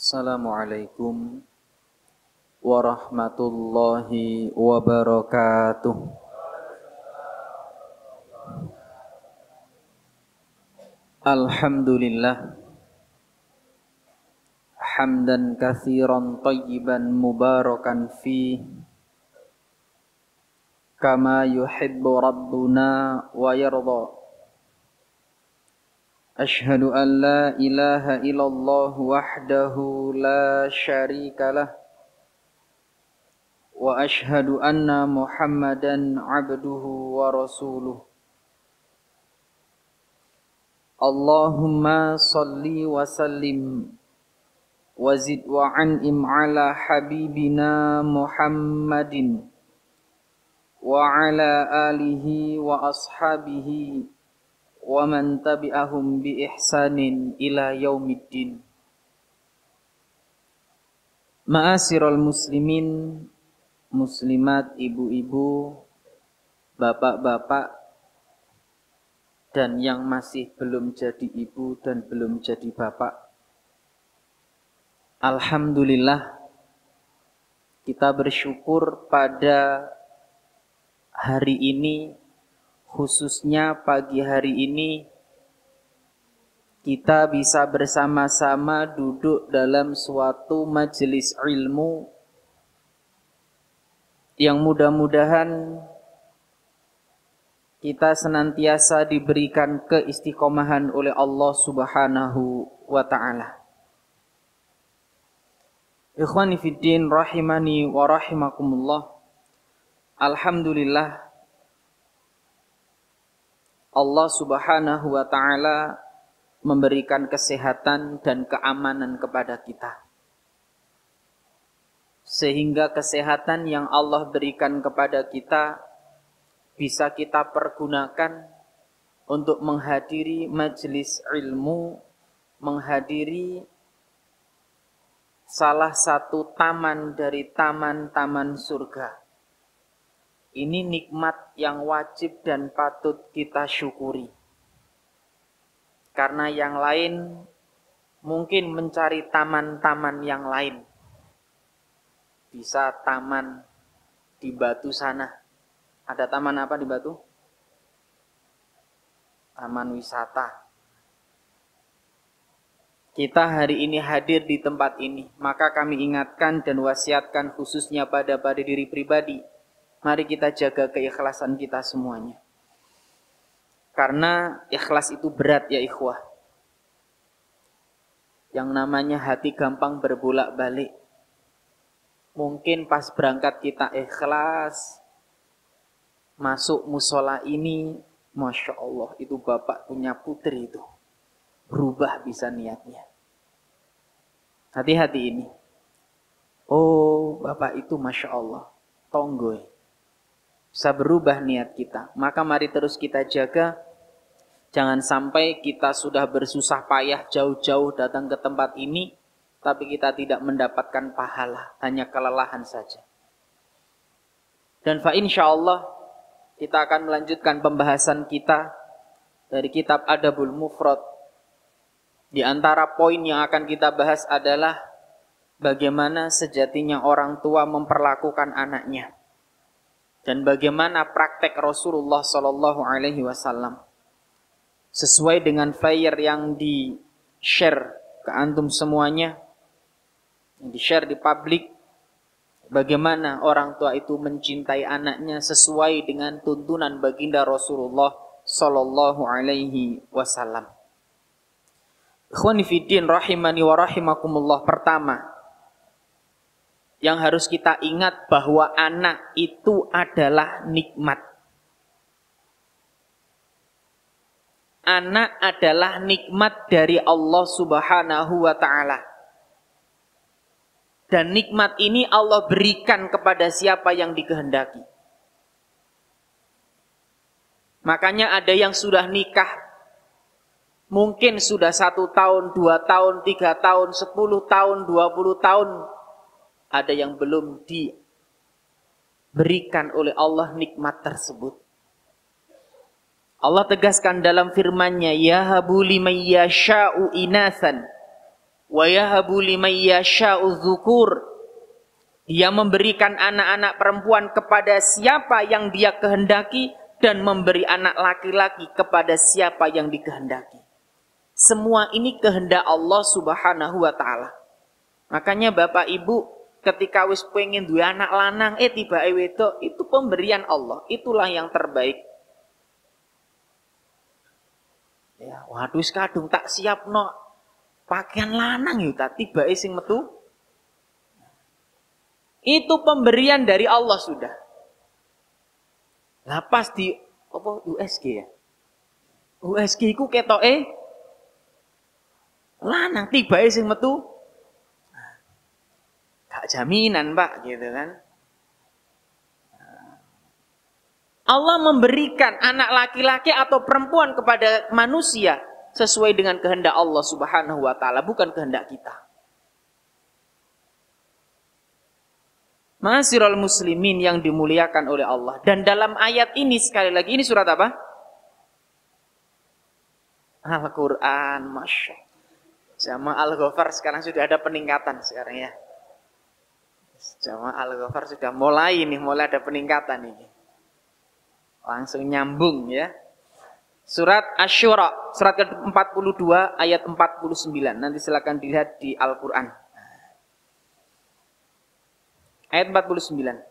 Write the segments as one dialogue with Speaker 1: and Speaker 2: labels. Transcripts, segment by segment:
Speaker 1: Assalamualaikum warahmatullahi wabarakatuh. Alhamdulillah hamdan katsiran thayyiban mubarakan fi kama yuhibbu rabbuna wa yarda. Ashhadu an la ilaha illallah wahdahu la syarika lah wa ashhadu anna Muhammadan abduhu wa rasuluh. Allahumma salli wa sallim wa zid wa an'im ala habibina Muhammadin wa ala alihi wa ashabihi wa man tabi'ahum bi ihsanin ila yaumiddin. Ma'asyiral muslimin, muslimat, ibu-ibu, bapak-bapak, dan yang masih belum jadi ibu dan belum jadi bapak. Alhamdulillah, kita bersyukur pada hari ini, khususnya pagi hari ini, kita bisa bersama-sama duduk dalam suatu majelis ilmu yang mudah-mudahan kita senantiasa diberikan keistiqomahan oleh Allah Subhanahu wa ta'ala. Ikhwani fiddin rahimani wa rahimakumullah. Alhamdulillah, Allah Subhanahu wa ta'ala memberikan kesehatan dan keamanan kepada kita. Sehingga kesehatan yang Allah berikan kepada kita bisa kita pergunakan untuk menghadiri majelis ilmu, menghadiri salah satu taman dari taman-taman surga. Ini nikmat yang wajib dan patut kita syukuri. Karena yang lain mungkin mencari taman-taman yang lain. Bisa taman di Batu sana. Ada taman apa di Batu? Taman wisata. Kita hari ini hadir di tempat ini. Maka kami ingatkan dan wasiatkan khususnya pada diri pribadi. Mari kita jaga keikhlasan kita semuanya. Karena ikhlas itu berat ya ikhwah. Yang namanya hati gampang berbolak-balik. Mungkin pas berangkat kita ikhlas. Masuk musola ini, Masya Allah, itu bapak punya putri itu. Berubah bisa niatnya. Hati-hati ini. Oh, bapak itu Masya Allah, tonggoy. Bisa berubah niat kita. Maka mari terus kita jaga. Jangan sampai kita sudah bersusah payah jauh-jauh datang ke tempat ini, tapi kita tidak mendapatkan pahala, hanya kelelahan saja. Dan fa insyaallah kita akan melanjutkan pembahasan kita dari kitab Adabul Mufrad. Di antara poin yang akan kita bahas adalah bagaimana sejatinya orang tua memperlakukan anaknya. Dan bagaimana praktek Rasulullah Sallallahu Alaihi Wasallam sesuai dengan flyer yang di-share ke antum semuanya, yang di-share di publik, bagaimana orang tua itu mencintai anaknya sesuai dengan tuntunan baginda Rasulullah Sallallahu Alaihi Wasallam. Ikhwani fiddin rahimani wa rahimakumullah. Pertama, yang harus kita ingat bahwa anak itu adalah nikmat. Anak adalah nikmat dari Allah Subhanahu wa ta'ala. Dan nikmat ini Allah berikan kepada siapa yang dikehendaki. Makanya ada yang sudah nikah. Mungkin sudah 1 tahun, 2 tahun, 3 tahun, 10 tahun, 20 tahun. Ada yang belum diberikan oleh Allah nikmat tersebut. Allah tegaskan dalam firman-Nya, yahabu liman yasha'u inatsan Wa yahabu liman yasha'u dzukur. Dia memberikan anak-anak perempuan kepada siapa yang dia kehendaki dan memberi anak laki-laki kepada siapa yang dikehendaki. Semua ini kehendak Allah Subhanahu wa taala. Makanya Bapak Ibu ketika wis pengen duwe anak lanang tiba wedok, itu pemberian Allah, itulah yang terbaik. Ya, waduh kadung tak siapno pakaian lanang yo tak tiba sing metu. Itu pemberian dari Allah sudah. Lah pas di apa USG ya? USG iku ketoke lanang tiba sing metu. Gak jaminan, Pak, gitu kan. Allah memberikan anak laki-laki atau perempuan kepada manusia sesuai dengan kehendak Allah Subhanahu wa taala, bukan kehendak kita. Ma'asyiral muslimin yang dimuliakan oleh Allah. Dan dalam ayat ini sekali lagi, ini surat apa? Al-Quran, Masya Allah. Jamaah Al-Ghafar sekarang sudah ada peningkatan sekarang ya. Jamaah Al-Ghafar sudah mulai ada peningkatan ini. Langsung nyambung ya. Surat Asy-Syura, surat ke-42 ayat 49. Nanti silakan dilihat di Al-Quran. Ayat 49.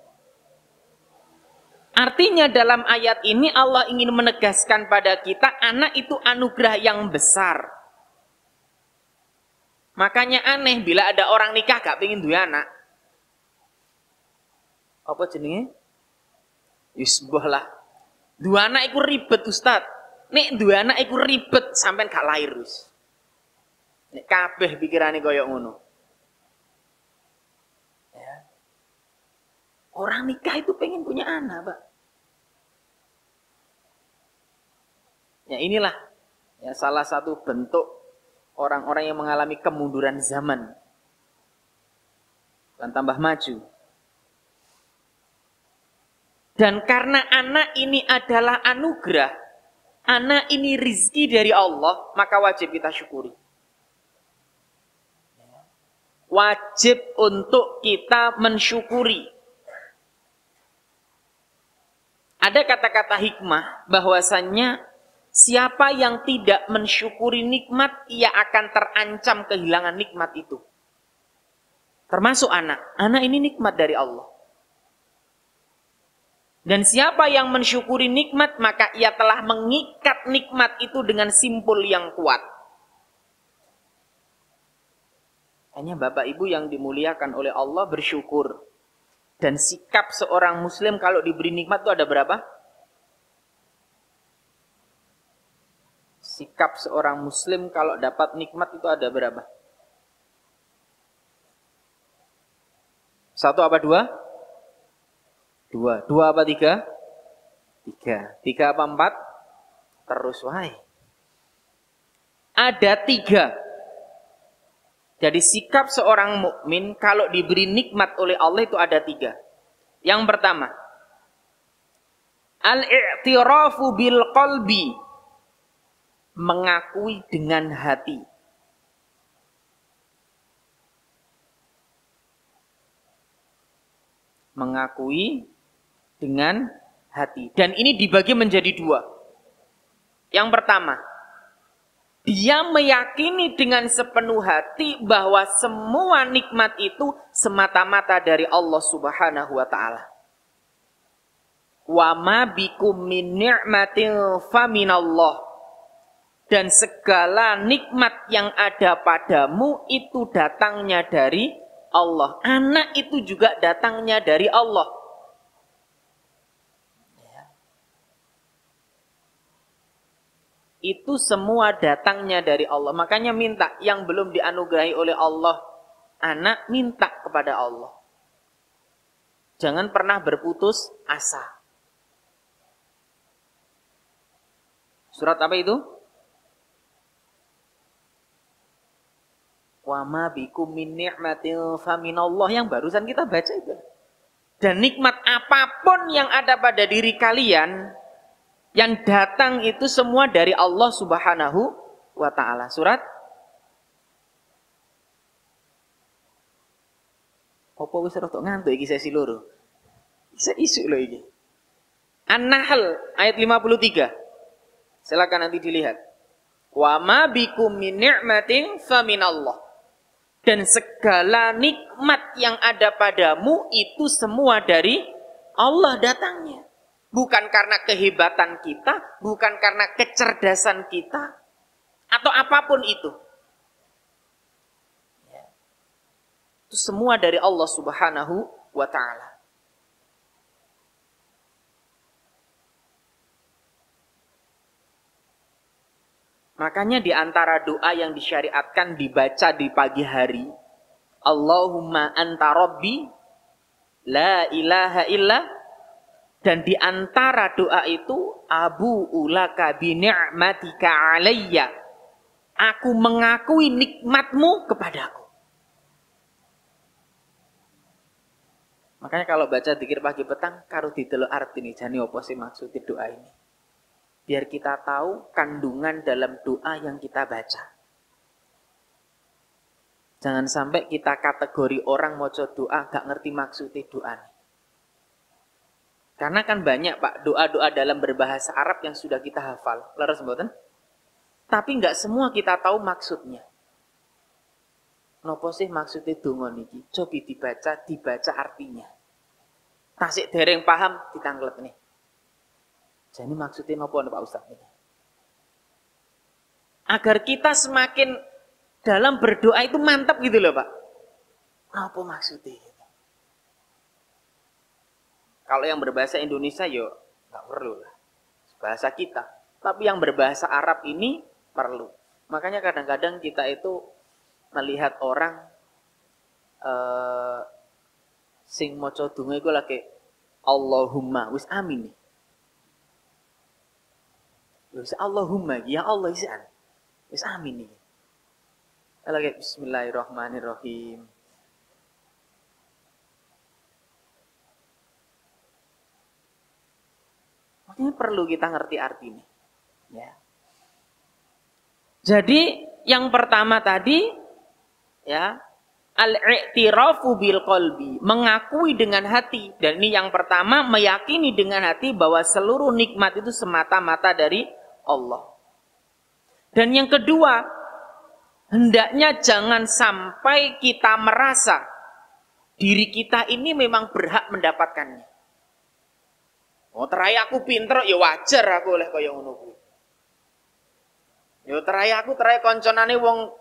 Speaker 1: Artinya dalam ayat ini Allah ingin menegaskan pada kita anak itu anugerah yang besar. Makanya aneh bila ada orang nikah gak pengen duwe anak. Apa jenenge? Yusbah lah. Dua anak iku ribet Ustaz. Nek dua anak iku ribet sampean gak lahir wis. Nek kabeh pikirane koyo ngono. Ya. Orang nikah itu pengen punya anak, Pak. Ya inilah ya salah satu bentuk orang-orang yang mengalami kemunduran zaman. Dan tambah maju. Dan karena anak ini adalah anugerah, anak ini rizki dari Allah, maka wajib kita syukuri. Wajib untuk kita mensyukuri. Ada kata-kata hikmah bahwasannya siapa yang tidak mensyukuri nikmat, ia akan terancam kehilangan nikmat itu. Termasuk anak. Anak ini nikmat dari Allah. Dan siapa yang mensyukuri nikmat, maka ia telah mengikat nikmat itu dengan simpul yang kuat. Hanya Bapak Ibu yang dimuliakan oleh Allah bersyukur. Dan sikap seorang muslim kalau diberi nikmat itu ada berapa? Sikap seorang muslim kalau dapat nikmat itu ada berapa? Satu apa dua? Dua. Dua apa tiga? Tiga. Tiga apa empat? Terus wahai. Ada tiga. Jadi sikap seorang mukmin kalau diberi nikmat oleh Allah itu ada tiga. Yang pertama, al-i'tirafu bil qalbi, mengakui dengan hati. Mengakui dengan hati. Dan ini dibagi menjadi dua. Yang pertama, dia meyakini dengan sepenuh hati bahwa semua nikmat itu semata-mata dari Allah Subhanahu wa taala. Wa ma bikum min ni'matin faminallah. Dan segala nikmat yang ada padamu itu datangnya dari Allah. Anak itu juga datangnya dari Allah. Itu semua datangnya dari Allah. Makanya minta yang belum dianugerahi oleh Allah anak, minta kepada Allah. Jangan pernah berputus asa. Surat apa itu? Wa ma bikum min ni'matin faminallah, yang barusan kita baca itu. Dan nikmat apapun yang ada pada diri kalian, yang datang itu semua dari Allah Subhanahu wa ta'ala. Surat Apa wis rada ngantuk iki sesi loro. Isu lho iki. An-Nahl ayat 53. Silakan nanti dilihat. Wa ma bikum min ni'matin faminallah. Dan segala nikmat yang ada padamu itu semua dari Allah datangnya. Bukan karena kehebatan kita, bukan karena kecerdasan kita, atau apapun itu. Itu semua dari Allah Subhanahu wa ta'ala. Makanya di antara doa yang disyariatkan dibaca di pagi hari, Allahumma anta rabbi la ilaha illa, dan di antara doa itu abu'u laka bi ni'matika alayya, aku mengakui nikmatmu kepadaku. Makanya kalau baca dzikir pagi petang karo didelok artine jane apa sih maksud doa ini. Biar kita tahu kandungan dalam doa yang kita baca. Jangan sampai kita kategori orang maca doa gak ngerti maksudnya doa. Karena kan banyak Pak doa-doa dalam berbahasa Arab yang sudah kita hafal. Leres mboten? Tapi gak semua kita tahu maksudnya. Nopo sih maksudnya donga niki? Coba dibaca artinya. Tasik dereng paham ditanglet nih. Jadi maksudnya apa Pak Ustaz ini? Agar kita semakin dalam berdoa itu mantap gitu loh Pak. Apa maksudnya? Kalau yang berbahasa Indonesia yo nggak perlu lah. Bahasa kita. Tapi yang berbahasa Arab ini perlu. Makanya kadang-kadang kita itu melihat orang sing maca donga iku lagi Allahumma wis amin nih. Wis Allahumma ya Allah isan. Wis amin iki. Lagi bismillahirrahmanirrahim. Makanya perlu kita ngerti artinya. Ya. Jadi yang pertama tadi ya al-i'tirafu bil qalbi, mengakui dengan hati. Dan ini yang pertama, meyakini dengan hati bahwa seluruh nikmat itu semata-mata dari Allah. Dan yang kedua, hendaknya jangan sampai kita merasa diri kita ini memang berhak mendapatkannya. Oh, terai aku pinter, ya wajar aku oleh kaya ngono kuwi. Ya terai konconane wong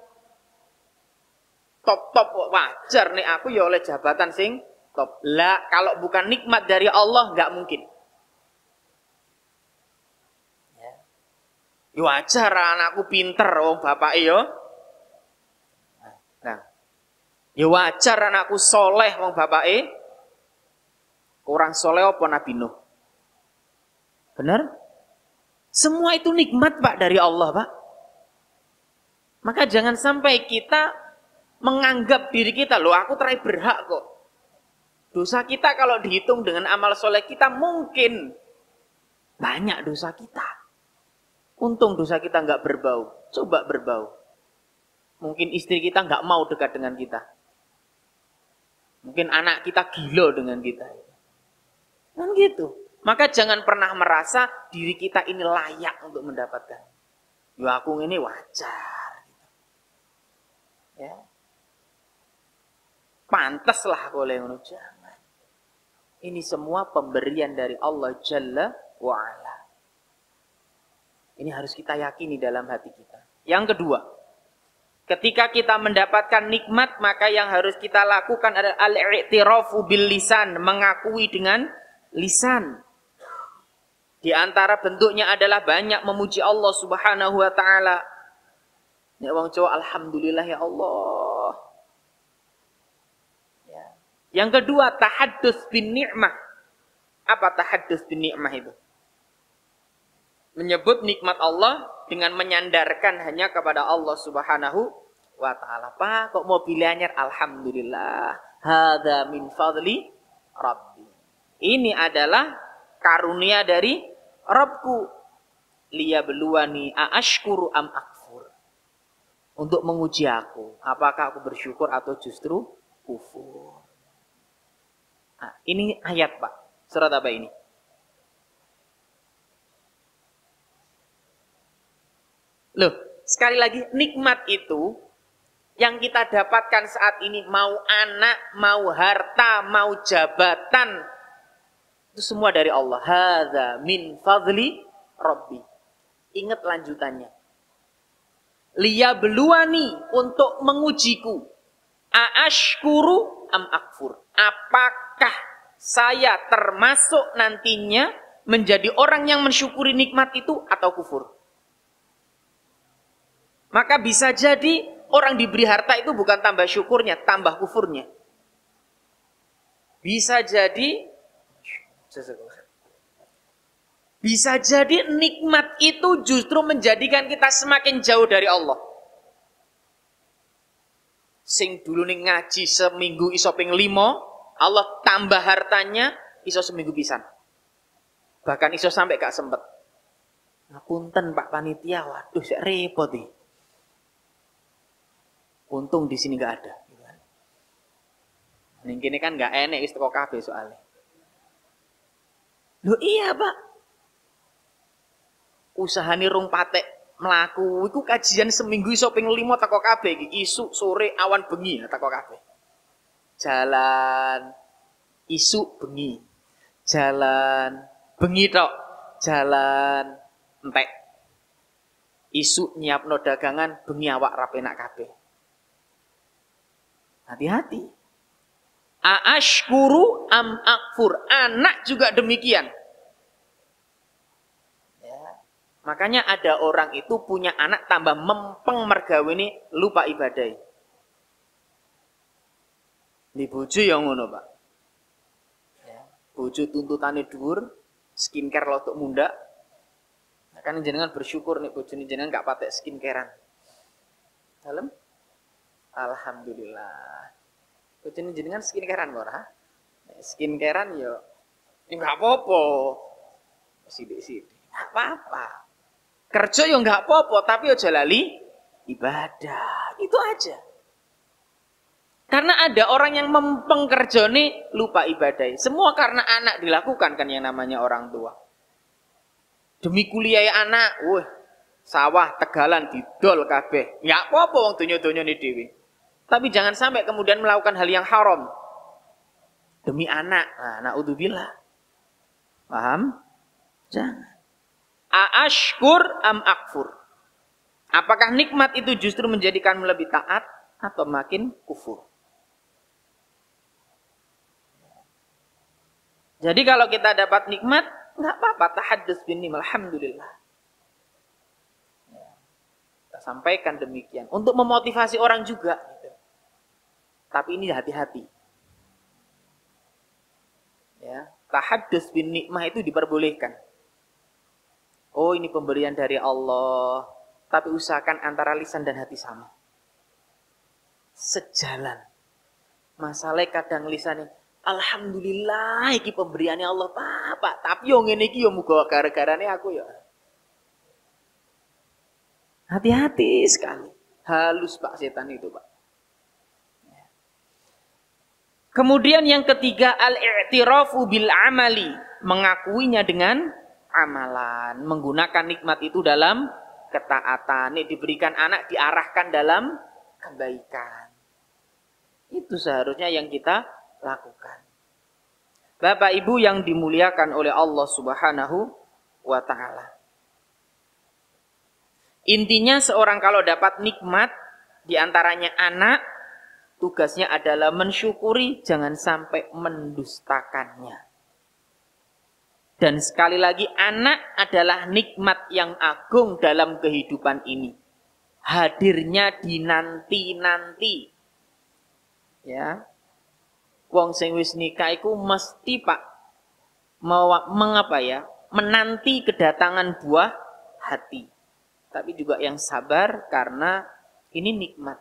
Speaker 1: top wajar nih aku ya oleh jabatan sing top. Lah kalau bukan nikmat dari Allah nggak mungkin. Ya wajar anakku pinter wong bapak yo. Nah, ya wajar anakku soleh wong bapak kurang soleh apa Nabi Nuh. Benar? Semua itu nikmat Pak dari Allah Pak. Maka jangan sampai kita menganggap diri kita, loh aku terai berhak kok. Dosa kita kalau dihitung dengan amal soleh kita mungkin banyak dosa kita. Untung dosa kita nggak berbau. Coba berbau. Mungkin istri kita nggak mau dekat dengan kita. Mungkin anak kita gila dengan kita. Kan gitu. Maka jangan pernah merasa diri kita ini layak untuk mendapatkan. Ya aku ini wajar. Ya. Pantaslah oleh ngono jangan. Ini semua pemberian dari Allah Jalla wa Ala. Ini harus kita yakini dalam hati kita. Yang kedua, ketika kita mendapatkan nikmat, maka yang harus kita lakukan adalah al-i'tirafu bil lisan, mengakui dengan lisan. Di antara bentuknya adalah banyak memuji Allah Subhanahu wa taala. Ya wong Jawa alhamdulillah ya Allah. Ya. Yang kedua, tahaddus bin ni'mah. Apa tahaddus bin ni'mah itu? Menyebut nikmat Allah dengan menyandarkan hanya kepada Allah Subhanahu wa taala. Pak, kok mobilnya alhamdulillah. Hadza min fadli Rabbi. Ini adalah karunia dari Rabbku. Liyabluwani aashkuru am akfur. Untuk menguji aku, apakah aku bersyukur atau justru kufur. Nah, ini ayat Pak. Surat apa ini? Loh, sekali lagi nikmat itu yang kita dapatkan saat ini, mau anak, mau harta, mau jabatan, itu semua dari Allah. Hadza min fadli Rabbi. Ingat lanjutannya. Liyabluwani, untuk mengujiku. Aashkuru am akfur. Apakah saya termasuk nantinya menjadi orang yang mensyukuri nikmat itu atau kufur? Maka bisa jadi orang diberi harta itu bukan tambah syukurnya, tambah kufurnya. Bisa jadi nikmat itu justru menjadikan kita semakin jauh dari Allah. Sing dulu nih ngaji seminggu iso ping 5, Allah tambah hartanya iso seminggu pisan. Bahkan iso sampai gak sempet. Ngapunten Pak Panitia, waduh saya repot nih. Untung di sini gak ada. Ning kene kan gak enek wis teko kabeh soalnya. Loh iya Pak. Usahane rung patek mlaku iku kajian seminggu iso ping 5 teko kabeh iki. Isuk sore awan bengi teko kabeh. Jalan isuk bengi. Jalan bengi tok. Jalan entek. Isuk nyiapno dagangan, bengi awak ra penak kabeh. Hati-hati. Aashkuru am akfur. Anak juga demikian. Ya. Makanya ada orang itu punya anak tambah mempeng mergaweni lupa ibadah. Di bojo yang ngono, Pak. Ya. Bojo tuntutane dhuwur, skincare lotok mundak. Kan jenengan bersyukur nih bojone jenengan gak patek skincarean. Dalem? Alhamdulillah. Bojone jenengan skincarean ora? Skincarean yo enggak apa-apa. Sithik-sithik. Enggak apa-apa. Kerja yo enggak apa-apa, tapi aja lali ibadah. Itu aja. Karena ada orang yang mempeng kerjane lupa ibadah. Semua karena anak dilakukan kan yang namanya orang tua. Demi kuliah anak, sawah Tegalan didol kabeh. Enggak apa-apa wong donya-donyane dhewe. Tapi jangan sampai kemudian melakukan hal yang haram demi anak. Nah, naudzubillah. Paham? Jangan. Aashkur am akfur. Apakah nikmat itu justru menjadikanmu lebih taat atau makin kufur? Jadi kalau kita dapat nikmat, enggak apa-apa, tahaddus bin ni'mah, alhamdulillah. Kita sampaikan demikian untuk memotivasi orang juga. Tapi ini hati-hati. Ya, tahaddus bin ni'mah itu diperbolehkan. Oh, ini pemberian dari Allah, tapi usahakan antara lisan dan hati sama. Sejalan. Masalahnya kadang lisannya, alhamdulillah iki pemberiannya Allah Pak, tapi yo ngene iki yo muga gara-garane aku ya. Hati-hati sekali. Halus Pak setan itu, Pak. Kemudian yang ketiga, al-i'tirafu bil amali, mengakuinya dengan amalan, menggunakan nikmat itu dalam ketaatan. Nih diberikan anak diarahkan dalam kebaikan. Itu seharusnya yang kita lakukan. Bapak Ibu yang dimuliakan oleh Allah Subhanahu wa taala. Intinya seorang kalau dapat nikmat, diantaranya anak, tugasnya adalah mensyukuri, jangan sampai mendustakannya. Dan sekali lagi, anak adalah nikmat yang agung dalam kehidupan ini. Hadirnya di nanti-nanti. Ya. Wong sing wis nikah iku mesti Pak menanti kedatangan buah hati. Tapi juga yang sabar karena ini nikmat.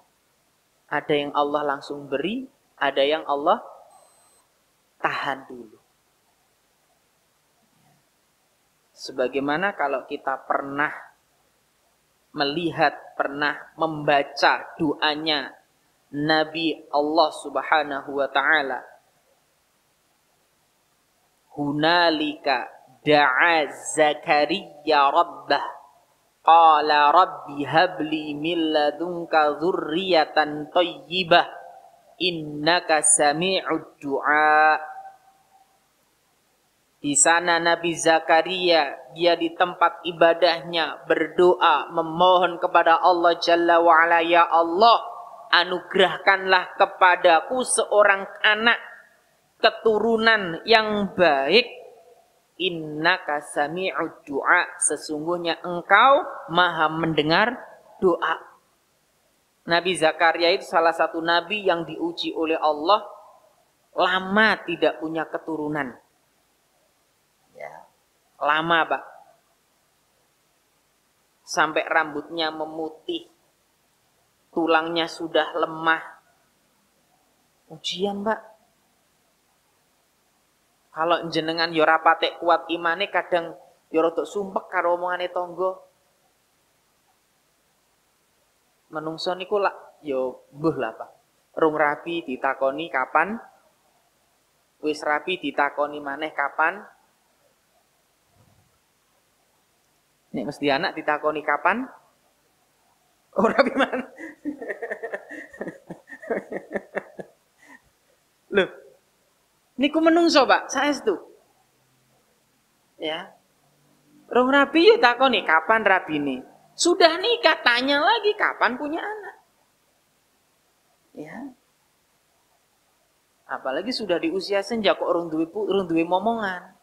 Speaker 1: Ada yang Allah langsung beri, ada yang Allah tahan dulu. Sebagaimana kalau kita pernah melihat, pernah membaca doanya Nabi Allah Subhanahu wa taala Hunalika da'a Zakaria rabbah. Qala rabbi habli min ladunka dzurriyyatan thayyibah. Innaka sami'ud du'a. Di sana Nabi Zakaria, dia di tempat ibadahnya berdoa, memohon kepada Allah Jalla wa'ala, ya Allah, anugerahkanlah kepadaku seorang anak keturunan yang baik. Innaka sami'ud du'a, sesungguhnya engkau maha mendengar doa. Nabi Zakaria itu salah satu nabi yang diuji oleh Allah, lama tidak punya keturunan. Ya, lama Pak. Sampai rambutnya memutih, tulangnya sudah lemah. Ujian Pak. Kalau jenengan yo ora patek kuat imane, kadang yo rada sumpek karo omongane tangga. Menungso niku lak yo mbuh lah Pak. Rung rapi ditakoni kapan? Wis rapi ditakoni maneh kapan? Nek mesti anak ditakoni kapan? Ora piman. Loh. Niku menungso, Pak, saestu. Ya. Rong rabi ya takoni kapan rabine. Sudah nikah tanya lagi kapan punya anak. Ya. Apalagi sudah di usia senja kok urung duwe momongan.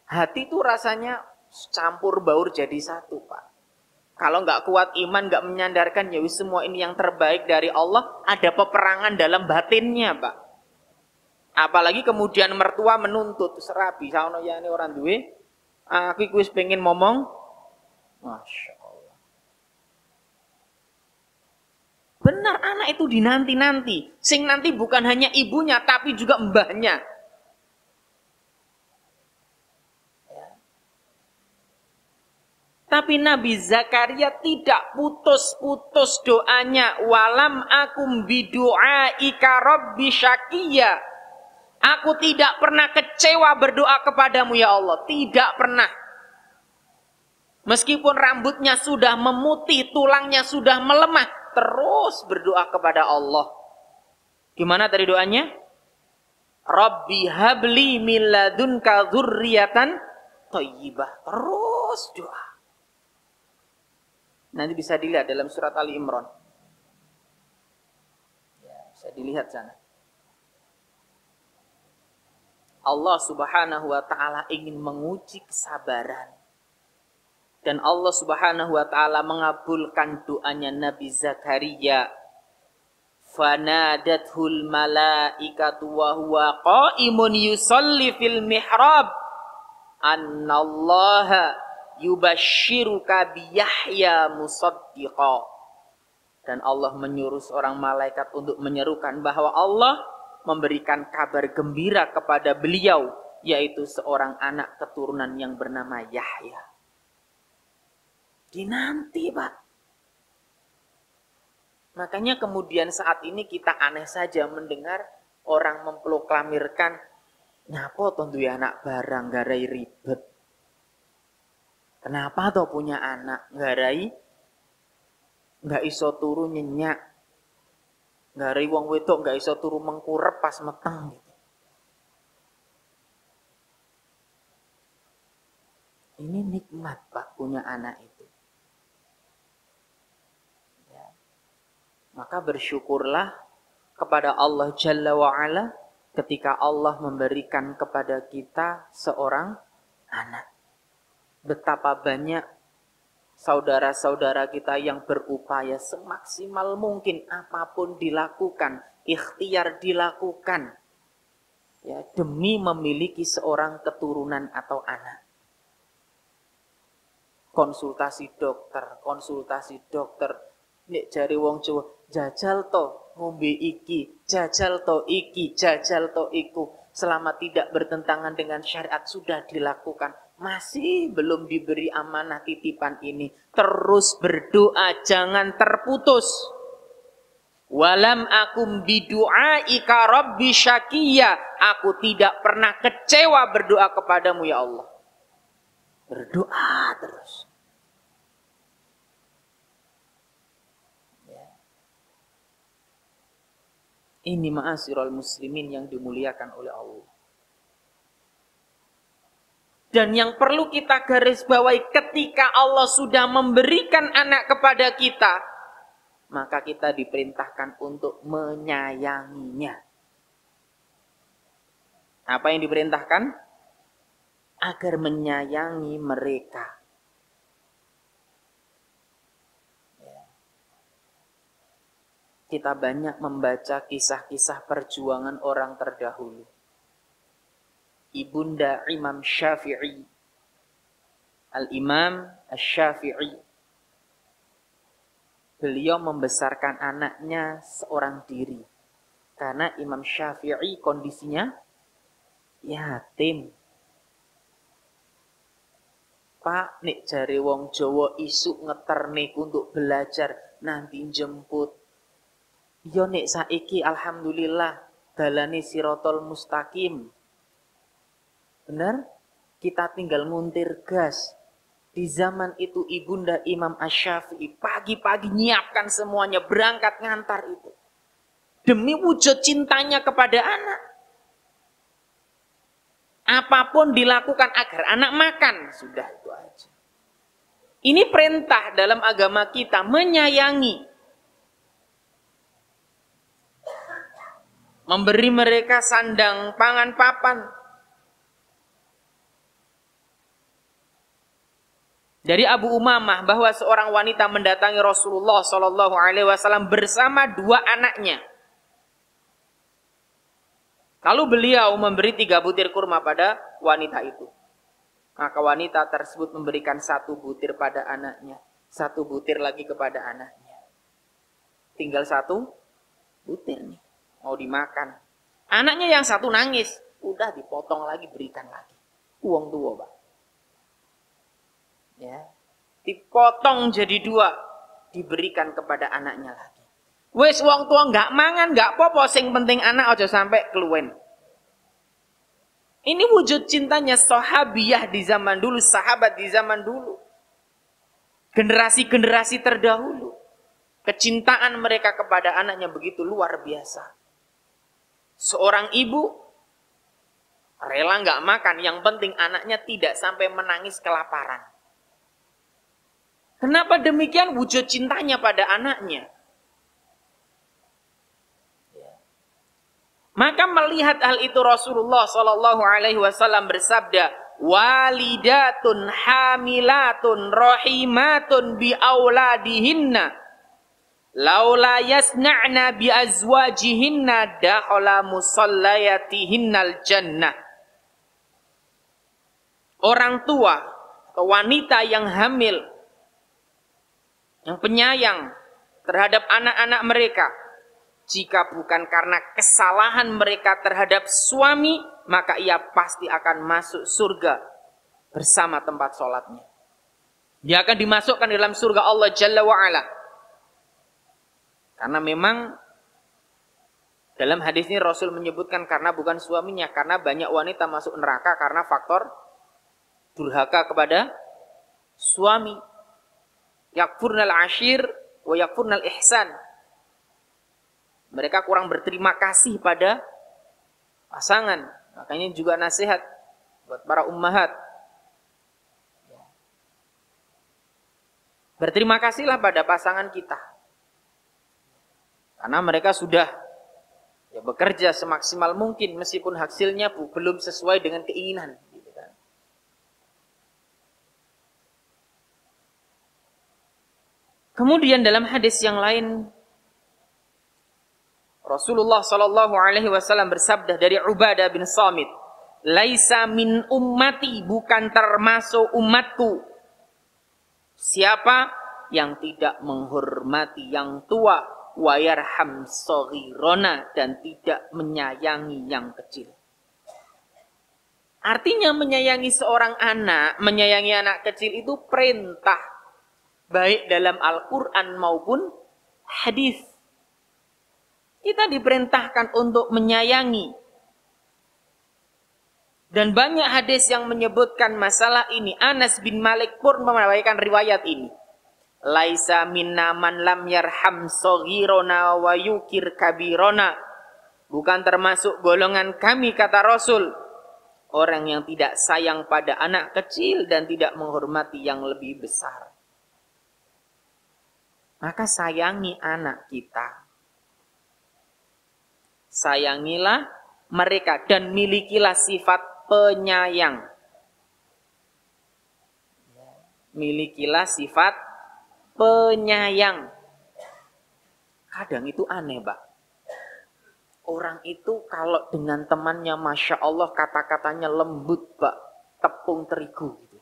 Speaker 1: Hati itu rasanya campur baur jadi satu, Pak. Kalau nggak kuat iman, nggak menyandarkan ya semua ini yang terbaik dari Allah, ada peperangan dalam batinnya, Pak. Apalagi kemudian mertua menuntut serabi, saono ya ini orang duwe, aku wis pengen ngomong, Masya Allah. Benar, anak itu dinanti-nanti. Sing nanti bukan hanya ibunya, tapi juga mbahnya. Tapi Nabi Zakaria tidak putus-putus doanya. Walam akum bidu'aika rabbi syakiyya. Aku tidak pernah kecewa berdoa kepadamu ya Allah. Tidak pernah. Meskipun rambutnya sudah memutih, tulangnya sudah melemah, terus berdoa kepada Allah. Gimana tadi doanya? Rabbi habli min ladunka dzurriyyatan thayyibah. Terus doa. Nanti bisa dilihat dalam surat Ali Imran. Ya, bisa dilihat sana. Allah Subhanahu wa taala ingin menguji kesabaran. Dan Allah Subhanahu wa taala mengabulkan doanya Nabi Zakaria. Fanadathul malaikatu wa huwa qa'imun yusalli fil mihrab. Annallaha yubashshiruka biyahya musaddiqa. Dan Allah menyuruh seorang malaikat untuk menyerukan bahwa Allah memberikan kabar gembira kepada beliau, yaitu seorang anak keturunan yang bernama Yahya. Dinanti, Pak. Makanya kemudian saat ini kita aneh saja mendengar orang memproklamirkan nyapa to duwe anak barang garai ribet. Kenapa toh punya anak garai nggak iso turu nyenyak, garai wong wedok nggak iso turu mengkurep pas meteng gitu. Ini nikmat Pak punya anak itu. Ya. Maka bersyukurlah kepada Allah Jalla wa'ala ketika Allah memberikan kepada kita seorang anak. Betapa banyak saudara-saudara kita yang berupaya semaksimal mungkin apapun dilakukan, ikhtiar dilakukan, ya, demi memiliki seorang keturunan atau anak. Konsultasi dokter. Nek jari wong Jawa, jajal to ngombe iki, jajal to iki, jajal to iku. Selama tidak bertentangan dengan syariat sudah dilakukan. Masih belum diberi amanah titipan ini. Terus berdoa, jangan terputus. Walam akum bidu'aika rabbi syakiyya. Aku tidak pernah kecewa berdoa kepadamu ya Allah. Berdoa terus. Ini ma'asyiral muslimin yang dimuliakan oleh Allah. Dan yang perlu kita garis bawahi, ketika Allah sudah memberikan anak kepada kita, maka kita diperintahkan untuk menyayanginya. Apa yang diperintahkan? Agar menyayangi mereka. Kita banyak membaca kisah-kisah perjuangan orang terdahulu. Ibunda Imam Syafi'i, Al-Imam Asy-Syafi'i, beliau membesarkan anaknya seorang diri. Karena Imam Syafi'i kondisinya yatim. Pak, nek jare wong Jawa isuk ngeternik untuk belajar, nanti jemput. Yo nek saiki alhamdulillah dalane sirotol mustaqim. Benar? Kita tinggal nguntir gas. Di zaman itu ibunda Imam Asy-Syafi'i pagi-pagi nyiapkan semuanya, berangkat ngantar itu. Demi wujud cintanya kepada anak. Apapun dilakukan agar anak makan. Sudah itu aja. Ini perintah dalam agama kita, menyayangi. Memberi mereka sandang, pangan, papan. Dari Abu Umamah bahwa seorang wanita mendatangi Rasulullah SAW bersama dua anaknya. Lalu beliau memberi 3 butir kurma pada wanita itu. Maka wanita tersebut memberikan 1 butir pada anaknya. 1 butir lagi kepada anaknya. Tinggal 1 butir nih. Mau dimakan. Anaknya yang 1 nangis. Udah dipotong lagi, berikan lagi. Uang tua, Pak. Ya. Dipotong jadi 2. Diberikan kepada anaknya lagi. Wes wong tua nggak mangan, nggak apa-apa, sing penting anak aja sampai keluwen. Ini wujud cintanya sahabiyah di zaman dulu, sahabat di zaman dulu. Generasi-generasi terdahulu. Kecintaan mereka kepada anaknya begitu luar biasa. Seorang ibu rela nggak makan, yang penting anaknya tidak sampai menangis kelaparan. Kenapa demikian? Wujud cintanya pada anaknya. Maka melihat hal itu Rasulullah SAW bersabda, walidatun hamilatun rahimatun bi auladihinna laula yasna'na bi azwajihinna dakhala musallayatihinnal jannah. Orang tua atau wanita yang hamil, yang penyayang terhadap anak-anak mereka, jika bukan karena kesalahan mereka terhadap suami, maka ia pasti akan masuk surga bersama tempat sholatnya. Dia akan dimasukkan dalam surga Allah Jalla wa'ala. Karena memang dalam hadis ini Rasul menyebutkan karena bukan suaminya, karena banyak wanita masuk neraka karena faktor durhaka kepada suami. Yakfurnal ashir wa yakfurnal ihsan. Mereka kurang berterima kasih pada pasangan. Makanya juga nasihat buat para ummahat. Berterima kasihlah pada pasangan kita. Karena mereka sudah bekerja semaksimal mungkin meskipun hasilnya belum sesuai dengan keinginan. Gitu kan. Kemudian dalam hadis yang lain, Rasulullah SAW bersabda dari Ubadah bin Samit, laisa min ummati, bukan termasuk umatku. Siapa yang tidak menghormati yang tua, wa yarham shaghirana, dan tidak menyayangi yang kecil. Artinya menyayangi seorang anak, menyayangi anak kecil itu perintah, baik dalam Al-Quran maupun hadis. Kita diperintahkan untuk menyayangi. Dan banyak hadis yang menyebutkan masalah ini. Anas bin Malik pun meriwayatkan riwayat ini. Laisa minna man lam yarham saghirona wa yukir kabirona. Bukan termasuk golongan kami, kata Rasul, orang yang tidak sayang pada anak kecil dan tidak menghormati yang lebih besar. Maka sayangi anak kita. Sayangilah mereka dan milikilah sifat penyayang. Milikilah sifat penyayang. Kadang itu aneh, Pak. Orang itu kalau dengan temannya, Masya Allah, kata-katanya lembut, Pak. Tepung terigu. Gitu.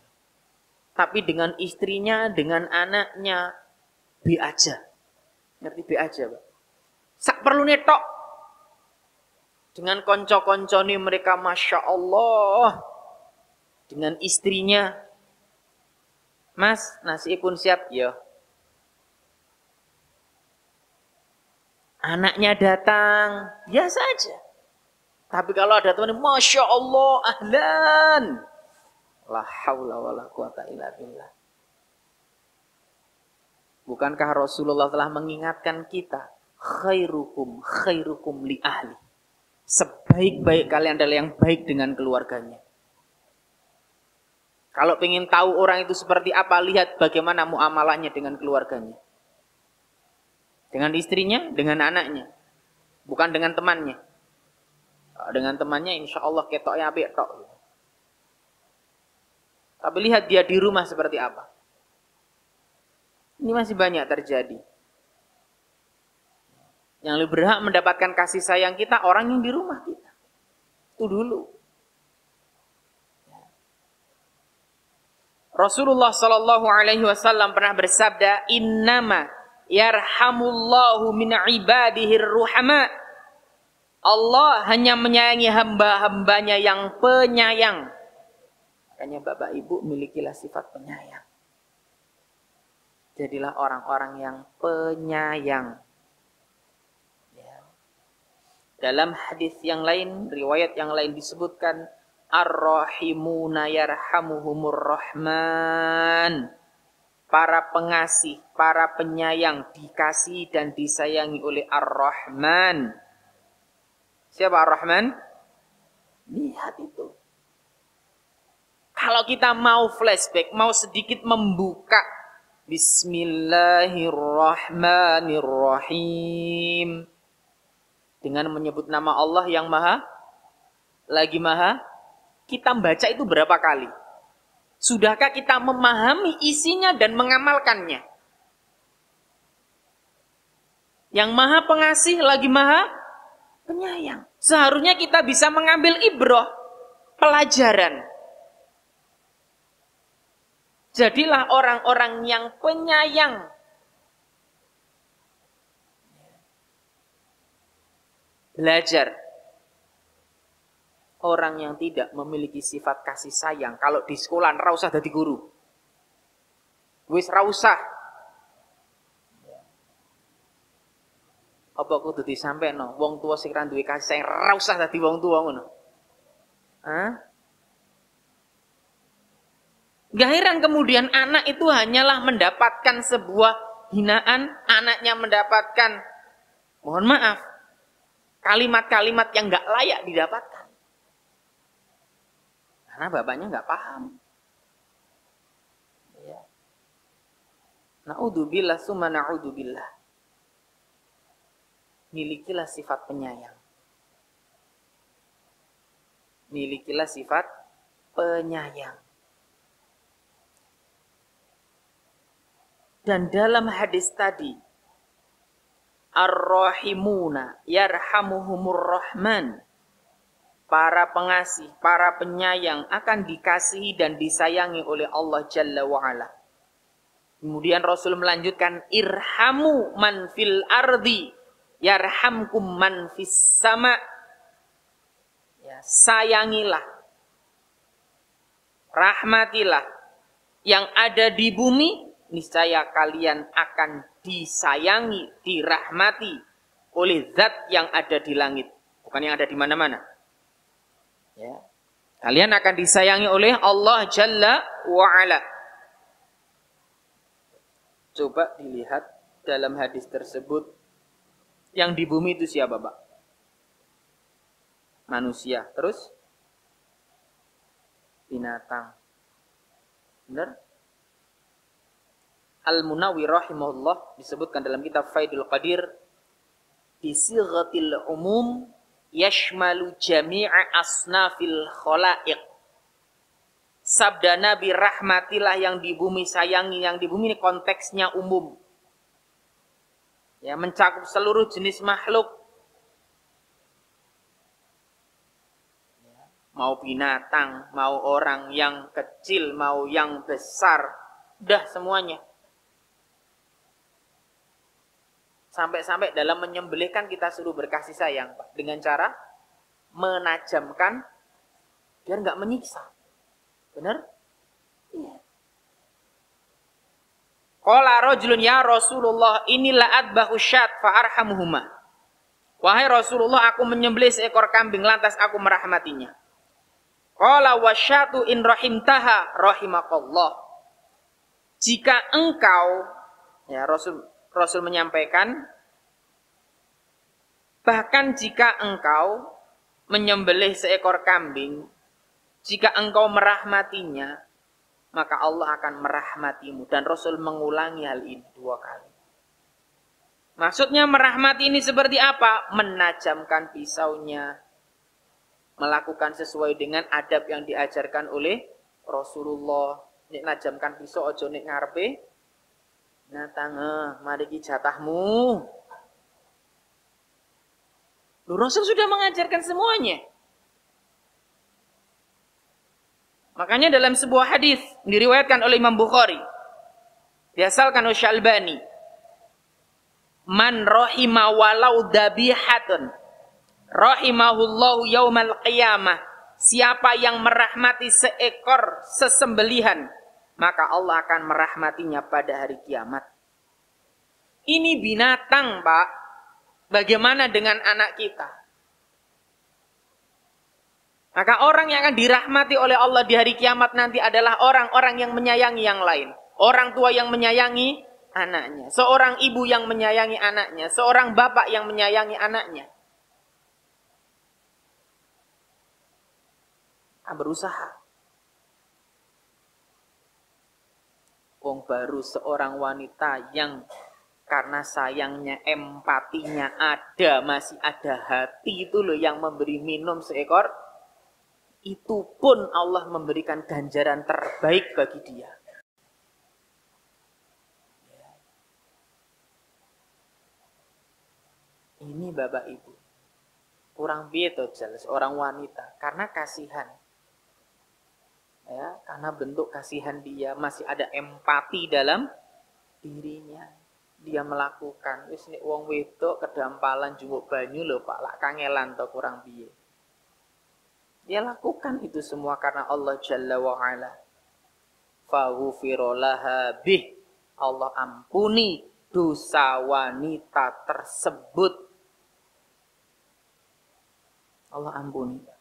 Speaker 1: Tapi dengan istrinya, dengan anaknya, B aja. Ngerti B aja, Pak. Sak perlu netok. Dengan konco-konco ini mereka, Masya Allah. Dengan istrinya. Mas, nasi pun siap? Ya. Anaknya datang, biasa aja. Tapi kalau ada teman, Masya Allah, ahlan. La hawla wa la quwata illa billah. Bukankah Rasulullah telah mengingatkan kita, khairukum li ahli. Sebaik-baik kalian adalah yang baik dengan keluarganya. Kalau ingin tahu orang itu seperti apa, lihat bagaimana muamalahnya dengan keluarganya. Dengan istrinya, dengan anaknya. Bukan dengan temannya. Dengan temannya insya Allah ketoknya apik tok. Tapi lihat dia di rumah seperti apa. Ini masih banyak terjadi. Yang lebih berhak mendapatkan kasih sayang kita, orang yang di rumah kita. Itu dulu. Rasulullah SAW pernah bersabda, Innama yarhamullahu min ibadihir ruhama. Allah hanya menyayangi hamba-hambanya yang penyayang. Makanya Bapak Ibu milikilah sifat penyayang. Jadilah orang-orang yang penyayang. Ya. Dalam hadis yang lain, riwayat yang lain disebutkan, Ar-Rahimuna yarhamuhumur Rahman. Para pengasih, para penyayang dikasih dan disayangi oleh Ar-Rahman. Siapa Ar-Rahman? Lihat itu. Kalau kita mau flashback, mau sedikit membuka. Bismillahirrahmanirrahim. Dengan menyebut nama Allah yang maha, lagi maha, kita baca itu berapa kali? Sudahkah kita memahami isinya dan mengamalkannya? Yang maha pengasih lagi maha penyayang. Seharusnya kita bisa mengambil ibrah, pelajaran. Jadilah orang-orang yang penyayang. Belajar. Orang yang tidak memiliki sifat kasih sayang, kalau di sekolah ra usah dadi guru. Wis ra usah. Apa kudu disampaikan, wong tua sing ra duwe kasih sayang ra usah dadi wong tua ngono. Hah? Gak heran kemudian anak itu hanyalah mendapatkan sebuah hinaan, anaknya mendapatkan, mohon maaf, kalimat-kalimat yang gak layak didapatkan. Karena bapaknya nggak paham. Ya. Na'udzubillah summa na'udzubillah. Milikilah sifat penyayang. Milikilah sifat penyayang. Dan dalam hadis tadi, Ar-Rahimuna yarhamuhumur Rahman. Para pengasih, para penyayang akan dikasihi dan disayangi oleh Allah Jalla wa'ala. Kemudian Rasul melanjutkan, Irhamu man fil ardi, yarhamkum man fis sama. Ya, sayangilah, rahmatilah yang ada di bumi, niscaya kalian akan disayangi, dirahmati oleh zat yang ada di langit, bukan yang ada di mana-mana. Ya. Kalian akan disayangi oleh Allah Jalla wa'ala. Coba dilihat dalam hadis tersebut, yang di bumi itu siapa, Pak? Manusia. Terus? Binatang. Benar? Al-Munawwir rahimahullah disebutkan dalam kitab Faidul Qadir, bisighatil umum yashmalu jami'a asnafil khalaiq. Sabda Nabi, rahmatilah yang di bumi, sayangi yang di bumi, ini konteksnya umum. Ya, mencakup seluruh jenis makhluk. Mau binatang, mau orang yang kecil, mau yang besar, udah semuanya. Sampai-sampai dalam menyembelihkan kita suruh berkasih sayang, Pak, dengan cara menajamkan biar nggak menyiksa. Benar? Iya. Qala rajulun ya Rasulullah inilah adbahu syat fa arhamuhuma. Wahai Rasulullah, aku menyembelih seekor kambing lantas aku merahmatinya. Qala wasyatu in rahimtaha rahimakallah. Jika engkau, ya Rasul menyampaikan, bahkan jika engkau menyembelih seekor kambing, jika engkau merahmatinya, maka Allah akan merahmatimu. Dan Rasul mengulangi hal ini 2 kali. Maksudnya merahmati ini seperti apa? Menajamkan pisaunya, melakukan sesuai dengan adab yang diajarkan oleh Rasulullah. Nek najamkan pisau ojo nek ngarepe binatang, mari ki jatahmu. Rasul sudah mengajarkan semuanya. Makanya dalam sebuah hadis diriwayatkan oleh Imam Bukhari, diasalkan oleh Syalbani, man rahima walau dabihatun rahimahullahu yaumal qiyamah. Siapa yang merahmati seekor sesembelihan, maka Allah akan merahmatinya pada hari kiamat. Ini binatang, Pak. Bagaimana dengan anak kita? Maka orang yang akan dirahmati oleh Allah di hari kiamat nanti adalah orang-orang yang menyayangi yang lain. Orang tua yang menyayangi anaknya. Seorang ibu yang menyayangi anaknya. Seorang bapak yang menyayangi anaknya. Berusaha. Wong baru seorang wanita yang karena sayangnya, empatinya ada, masih ada hati itu loh yang memberi minum seekor. Itu pun Allah memberikan ganjaran terbaik bagi dia. Ini Bapak Ibu. Kurang piye to jelas orang wanita karena kasihan. Ya, karena bentuk kasihan dia, masih ada empati dalam dirinya. Dia melakukan, wis nek wong wedok kedampalan jumuk banyu lho Pak, lak kangelan to kurang piye. Dia lakukan itu semua karena Allah Jalla wa Ala. Faghfira laha bih. Allah ampuni dosa wanita tersebut. Allah ampuni.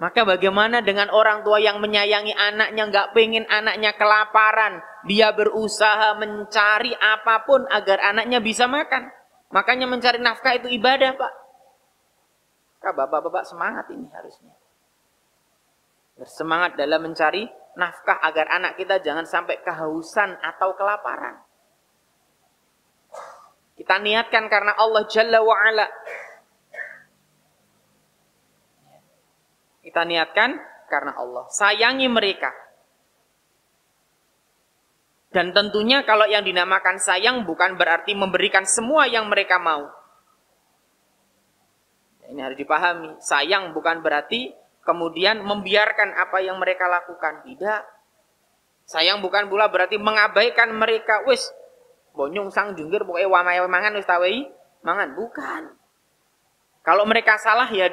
Speaker 1: Maka bagaimana dengan orang tua yang menyayangi anaknya, nggak pengen anaknya kelaparan. Dia berusaha mencari apapun agar anaknya bisa makan. Makanya mencari nafkah itu ibadah, Pak. Kak, bapak-bapak semangat ini harusnya. Bersemangat dalam mencari nafkah agar anak kita jangan sampai kehausan atau kelaparan. Kita niatkan karena Allah Jalla wa'ala. Kita niatkan karena Allah. Sayangi mereka. Dan tentunya kalau yang dinamakan sayang bukan berarti memberikan semua yang mereka mau. Ini harus dipahami. Sayang bukan berarti kemudian membiarkan apa yang mereka lakukan. Tidak. Sayang bukan pula berarti mengabaikan mereka. Wis, bonyong sang jungkir pokoknya wamai mangan wis tawei mangan. Bukan. Kalau mereka salah ya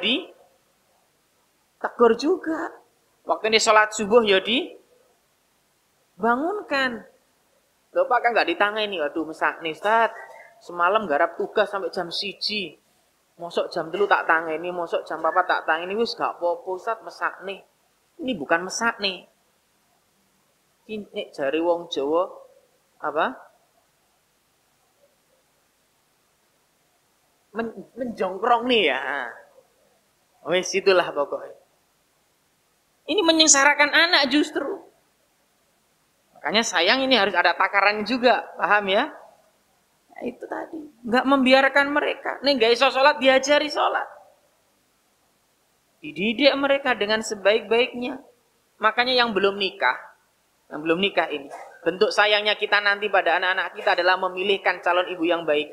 Speaker 1: tegur juga. Waktu ini sholat subuh ya dibangunkan. Loh Pak kan nggak ditangani. Waduh mesak nih Ustaz. Semalam garap tugas sampai jam 1. Mosok jam 3 tak tangeni, mosok jam 4 tak tangeni wis gak apa-apa Ustaz mesakne. Ini bukan mesakne. Ini jari wong Jawa apa? Menjongkrong nih ya. Wis itulah pokoknya. Ini menyengsarakan anak justru. Makanya sayang ini harus ada takarannya juga, paham ya? Nah, itu tadi, nggak membiarkan mereka. Nih nggak iso sholat, diajari sholat. Dididik mereka dengan sebaik-baiknya. Makanya yang belum nikah ini, bentuk sayangnya kita nanti pada anak-anak kita adalah memilihkan calon ibu yang baik.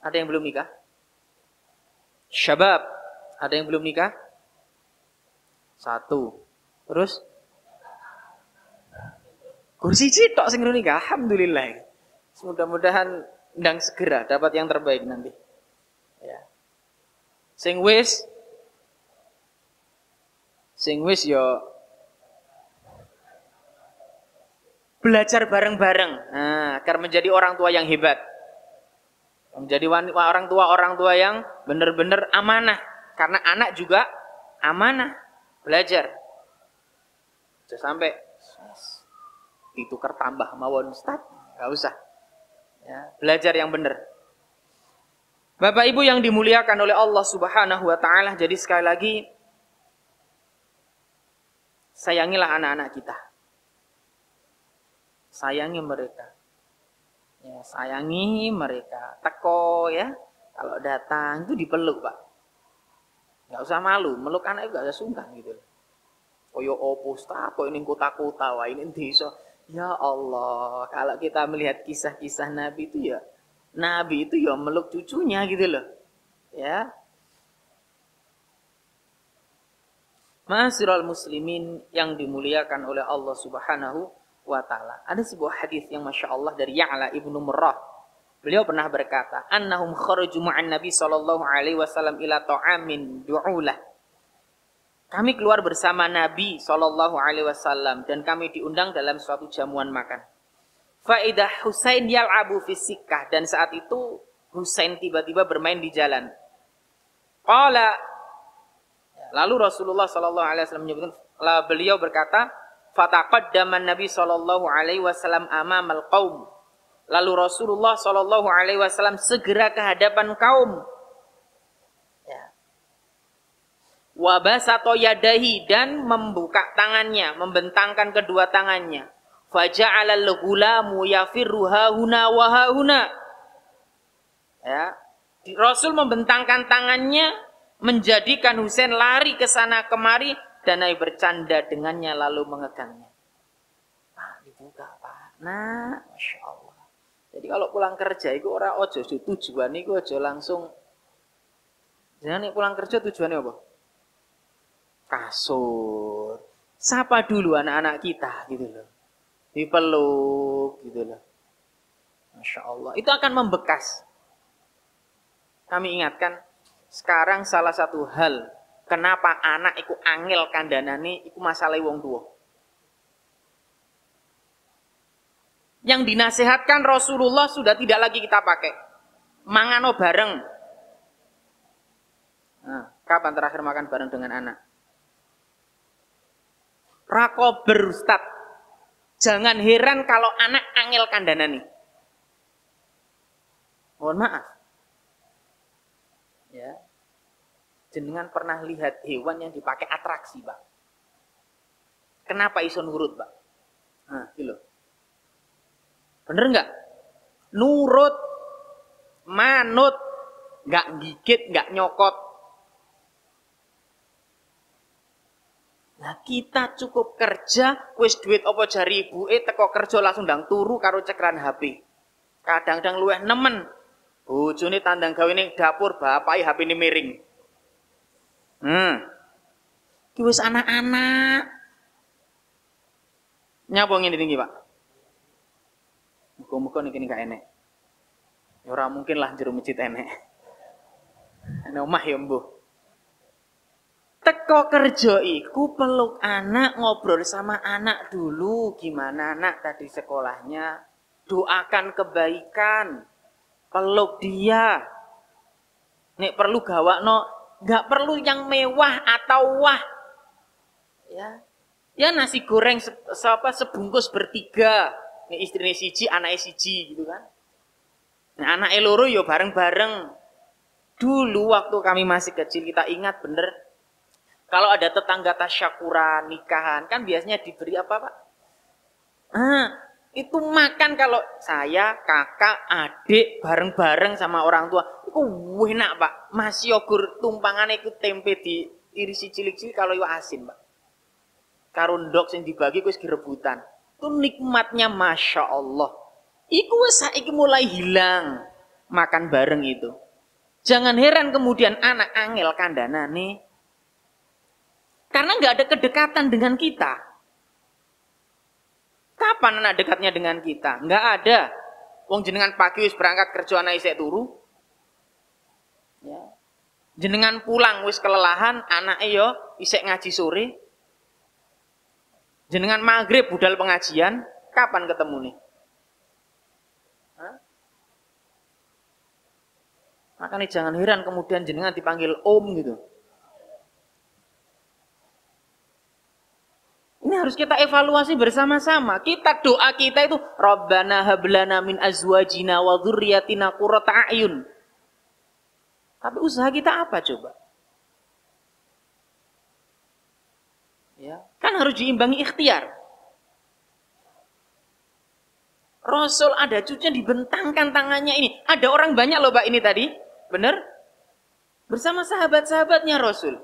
Speaker 1: Ada yang belum nikah? Syabab, ada yang belum nikah? 1. Terus? Kursi tok sing nikah, alhamdulillah. Mudah-mudahan ndang segera dapat yang terbaik nanti. Ya. Sing wis yo belajar bareng-bareng. Nah, agar menjadi orang tua yang hebat. Menjadi orang tua yang benar-benar amanah. Karena anak juga amanah. Belajar. Jangan sampai ditukar tambah mawon Ustaz. Enggak usah. Ya, belajar yang benar. Bapak Ibu yang dimuliakan oleh Allah Subhanahu wa taala, jadi sekali lagi sayangilah anak-anak kita. Sayangi mereka. Ya, sayangi mereka. Teko ya. Kalau datang itu dipeluk, Pak. Enggak usah malu, meluk anak itu enggak usah sungkan gitu. Koyo opo Ustaz, kok ini kota-kota, wah ini desa. Ya Allah, kalau kita melihat kisah-kisah Nabi itu ya, Nabi itu ya meluk cucunya gitu loh. Ya. Ma'asyiral muslimin yang dimuliakan oleh Allah Subhanahu wa taala. Ada sebuah hadis yang Masya Allah dari Ya'la ibnu Murrah. Beliau pernah berkata, annahum kharaju ma'an Nabi sallallahu alaihi wasallam ila ta'amin du'ulah. Kami keluar bersama Nabi sallallahu alaihi wasallam dan kami diundang dalam suatu jamuan makan. Faidah Husain yal'abu fi sikkah, dan saat itu Husain tiba-tiba bermain di jalan. Qala, lalu Rasulullah sallallahu alaihi wasallam menyebutkan, beliau berkata, fataqaddama Nabi sallallahu alaihi wasallam amamal qaum. Lalu Rasulullah sallallahu alaihi wasallam segera ke hadapan kaum. Ya. Wa basato yadahi, dan membuka tangannya, membentangkan kedua tangannya. Faja'ala al-ghulamu yafirru hahuna wa hahuna. Ya. Rasul membentangkan tangannya, menjadikan Husain lari ke sana kemari dan Nabi bercanda dengannya lalu mengegangnya. Pak, dibuka Pak. Nah, Masya Allah. Jadi kalau pulang kerja itu orang ojo tujuan itu ojo langsung. Jangan pulang kerja tujuannya apa? Kasur. Sapa dulu anak-anak kita gitu loh. Dipeluk gitu loh. Masya Allah. Itu akan membekas. Kami ingatkan, sekarang salah satu hal kenapa anak iku angel kandhanane iku masalah wong tua. Yang dinasihatkan Rasulullah sudah tidak lagi kita pakai. Mangano bareng. Nah, kapan terakhir makan bareng dengan anak? Rakober Ustaz. Jangan heran kalau anak angel kandhanane. Mohon maaf. Ya. Jenengan pernah lihat hewan yang dipakai atraksi, Pak? Kenapa iso nurut, Pak? Nah, gitu. Bener nggak? Nurut, manut, nggak gigit, nggak nyokot. Nah, kita cukup kerja, wis duit apa jari ibuke teko kerja langsung ndang turu karo cekran HP. Kadang-kadang luweh nemen. Bojone tandang gawe ning dapur, bapake HP-ne miring. Ki wis anak-anak. Nyapa ngene iki, Pak? Muga-muga niki gak enek. Ya ora mungkin lah jero masjid enek. Nek omah ya mbuh. Teko kerja iku peluk anak, ngobrol sama anak dulu. Gimana anak tadi sekolahnya? doakan kebaikan, peluk dia. Nek perlu gawakno, nggak perlu yang mewah atau wah. Ya, ya nasi goreng sebungkus bertiga. Nek istrinya siji, anaknya siji gitu kan. Nah, anak loro yo bareng-bareng. Dulu waktu kami masih kecil kita ingat bener. Kalau ada tetangga tasyakuran, nikahan, kan biasanya diberi apa Pak? Itu makan kalau saya, kakak, adik, bareng-bareng sama orang tua. Itu enak Pak. Masih yogur tumpangan itu tempe diirisi cilik-cilik kalau itu asin Pak. Karundok yang dibagi wis direbutan. Itu nikmatnya Masya Allah. Iku saiki mulai hilang makan bareng itu. Jangan heran kemudian anak angel kandhanane. Karena nggak ada kedekatan dengan kita. Kapan anak dekatnya dengan kita? Nggak ada. Wong jenengan pagi wis berangkat kerja anak isek turu. Ya. Jenengan pulang wis kelelahan, anak yo isek ngaji sore. Jenengan maghrib budal pengajian, kapan ketemu nih? Makanya jangan heran kemudian jenengan dipanggil om gitu. Ini harus kita evaluasi bersama-sama. Kita doa kita itu Rabbana hablana min azwajina wa dzurriyyatina qurrata a'yun. Tapi usaha kita apa coba? Ya, kan harus diimbangi ikhtiar. Rasul ada cucunya dibentangkan tangannya ini. Ada orang banyak loh Pak ini tadi. Benar? Bersama sahabat-sahabatnya Rasul.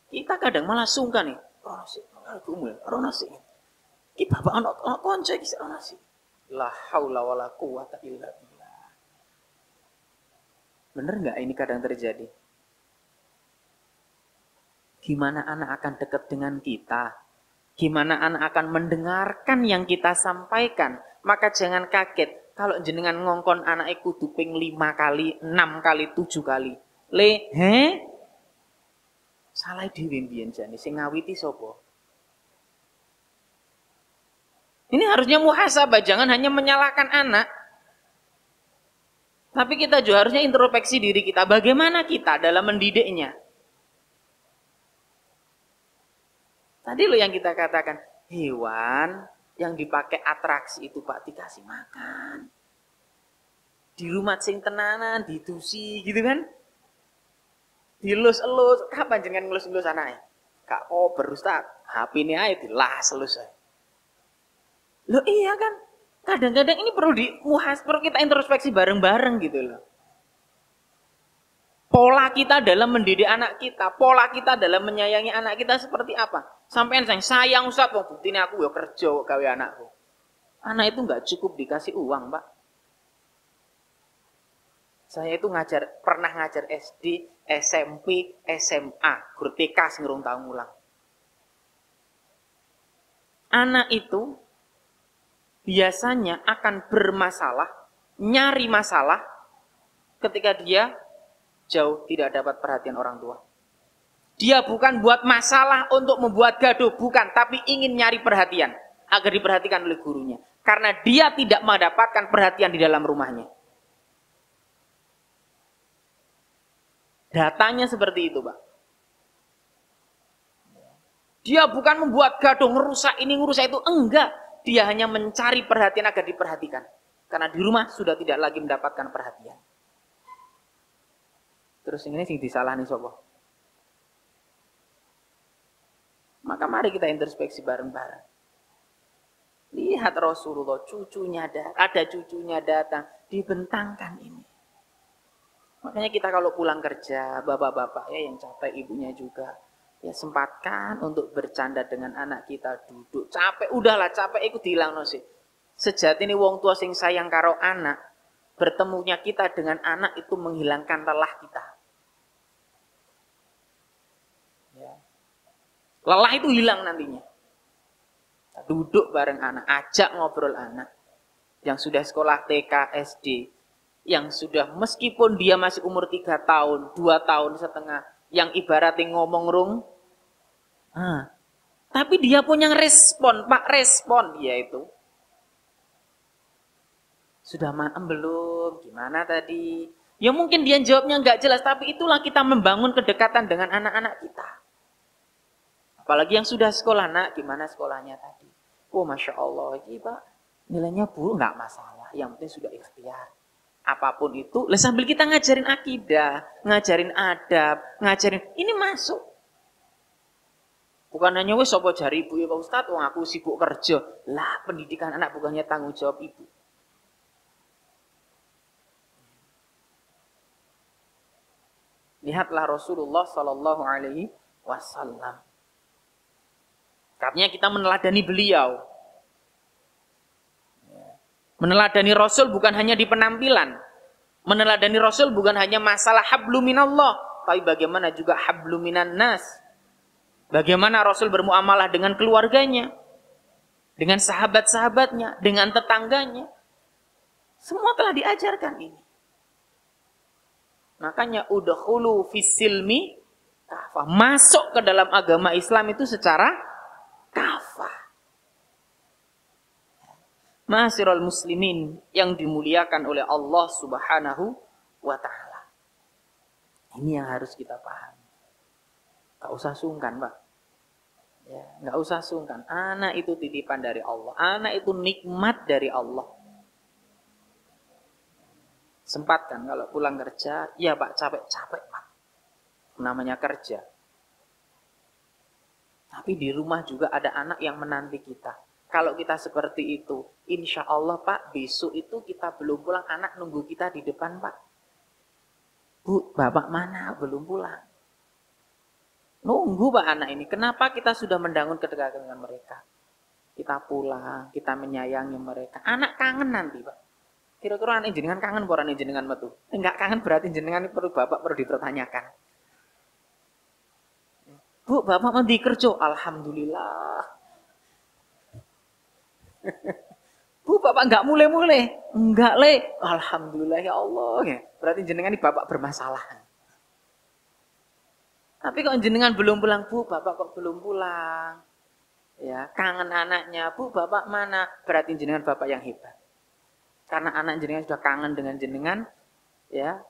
Speaker 1: Kita kadang malah sungkan nih. Ronasi. Ki bapak anak konco iki ronasi. La haula wala quwata illa billah. Bener nggak ini kadang terjadi? Gimana anak akan dekat dengan kita? Gimana anak akan mendengarkan yang kita sampaikan? Maka jangan kaget kalau jenengan ngongkon anak kudu ping 5 kali, 6 kali, 7 kali. Salah dhewe mbiyen jane sing ngawiti sapa? Ini harusnya muhasabah, jangan hanya menyalahkan anak. Tapi kita juga harusnya introspeksi diri kita, bagaimana kita dalam mendidiknya. Tadi lo yang kita katakan, hewan yang dipakai atraksi itu Pak dikasih makan. Di rumah sing tenanan, ditusi gitu kan. Dilus-elus, kapan jenengan ngelus-elus anaknya? Kak kober Ustaz, HP ini aja dilas-elus aja. Loh iya kan, kadang-kadang ini perlu kita introspeksi bareng-bareng gitu loh. Pola kita dalam mendidik anak kita, pola kita dalam menyayangi anak kita seperti apa? Sampai sayang Ustaz, bukti ini aku ya kerja gawe anakku. Anak itu nggak cukup dikasih uang Pak. Saya itu pernah ngajar SD, SMP, SMA, guru TK sing tahun ulang. Anak itu biasanya akan bermasalah, nyari masalah ketika dia jauh tidak dapat perhatian orang tua. Dia bukan buat masalah untuk membuat gaduh, bukan, tapi ingin nyari perhatian agar diperhatikan oleh gurunya. Karena dia tidak mendapatkan perhatian di dalam rumahnya. Datanya seperti itu, Pak. Dia bukan membuat gaduh, ngerusak ini, ngerusak itu. Enggak. Dia hanya mencari perhatian agar diperhatikan. Karena di rumah sudah tidak lagi mendapatkan perhatian. Terus ini sing disalahin sapa? Maka mari kita introspeksi bareng-bareng. Lihat Rasulullah, ada cucunya datang, dibentangkan ini. Makanya kita kalau pulang kerja, bapak-bapak ya yang capek, ibunya juga, ya sempatkan untuk bercanda dengan anak kita, duduk. Capek, udahlah capek ikut dilangno sih. Sejati ini wong tua sing sayang karo anak, bertemunya kita dengan anak itu menghilangkan lelah kita. Ya. Lelah itu hilang nantinya. Duduk bareng anak, ajak ngobrol anak. Yang sudah sekolah TK, SD, yang sudah meskipun dia masih umur 3 tahun, 2 tahun setengah, yang ibaratnya ngomong rung, tapi dia punya respon, Pak, respon dia itu. Sudah maem belum? Gimana tadi? Ya mungkin dia jawabnya nggak jelas, tapi itulah kita membangun kedekatan dengan anak-anak kita. Apalagi yang sudah sekolah, nak, gimana sekolahnya tadi? Oh, Masya Allah, ini Pak, nilainya buruk, nggak masalah. Yang penting sudah ikhtiar. Apapun itu, sambil kita ngajarin akidah, ngajarin adab, ngajarin, ini masuk. Bukan hanya wes sopo jari ibu ya Pak Ustadz, wong aku sibuk kerja. Lah, pendidikan anak bukannya tanggung jawab ibu. Lihatlah Rasulullah Sallallahu Alaihi Wasallam. Katanya kita meneladani beliau. Meneladani Rasul bukan hanya di penampilan. Meneladani Rasul bukan hanya masalah hablu minallah, tapi bagaimana juga hablu minan nas. Bagaimana Rasul bermuamalah dengan keluarganya, dengan sahabat-sahabatnya, dengan tetangganya. Semua telah diajarkan ini. Makanya udkhulu fis-silmi kafah. Masuk ke dalam agama Islam itu secara kafah. Ma'asyiral muslimin yang dimuliakan oleh Allah Subhanahu wa taala. Ini yang harus kita pahami. Enggak usah sungkan, Pak. Ya, enggak usah sungkan. Anak itu titipan dari Allah. Anak itu nikmat dari Allah. Sempatkan kalau pulang kerja, ya Pak, capek-capek, Pak. Namanya kerja. Tapi di rumah juga ada anak yang menanti kita. Kalau kita seperti itu, insya Allah Pak, besok itu kita belum pulang, anak nunggu kita di depan Pak. Bu, Bapak mana? Belum pulang. Nunggu Pak anak ini. Kenapa kita sudah mendangun kedekatan dengan mereka? Kita pulang, kita menyayangi mereka. Anak kangen nanti Pak. Kira-kira anak jenengan kangen, orang jenengan metu. Enggak kangen berarti jenengan perlu Bapak perlu dipertanyakan. Bu, Bapak mau kerja? Alhamdulillah. Bu, Bapak enggak mulai-mulai? Enggak, Le. Alhamdulillah ya Allah. Ya. Berarti jenengan ini Bapak bermasalah. Tapi kok jenengan belum pulang, Bu, Bapak kok belum pulang? Ya, kangen anaknya. Bu, Bapak mana? Berarti jenengan Bapak yang hebat. Karena anak jenengan sudah kangen dengan jenengan, ya.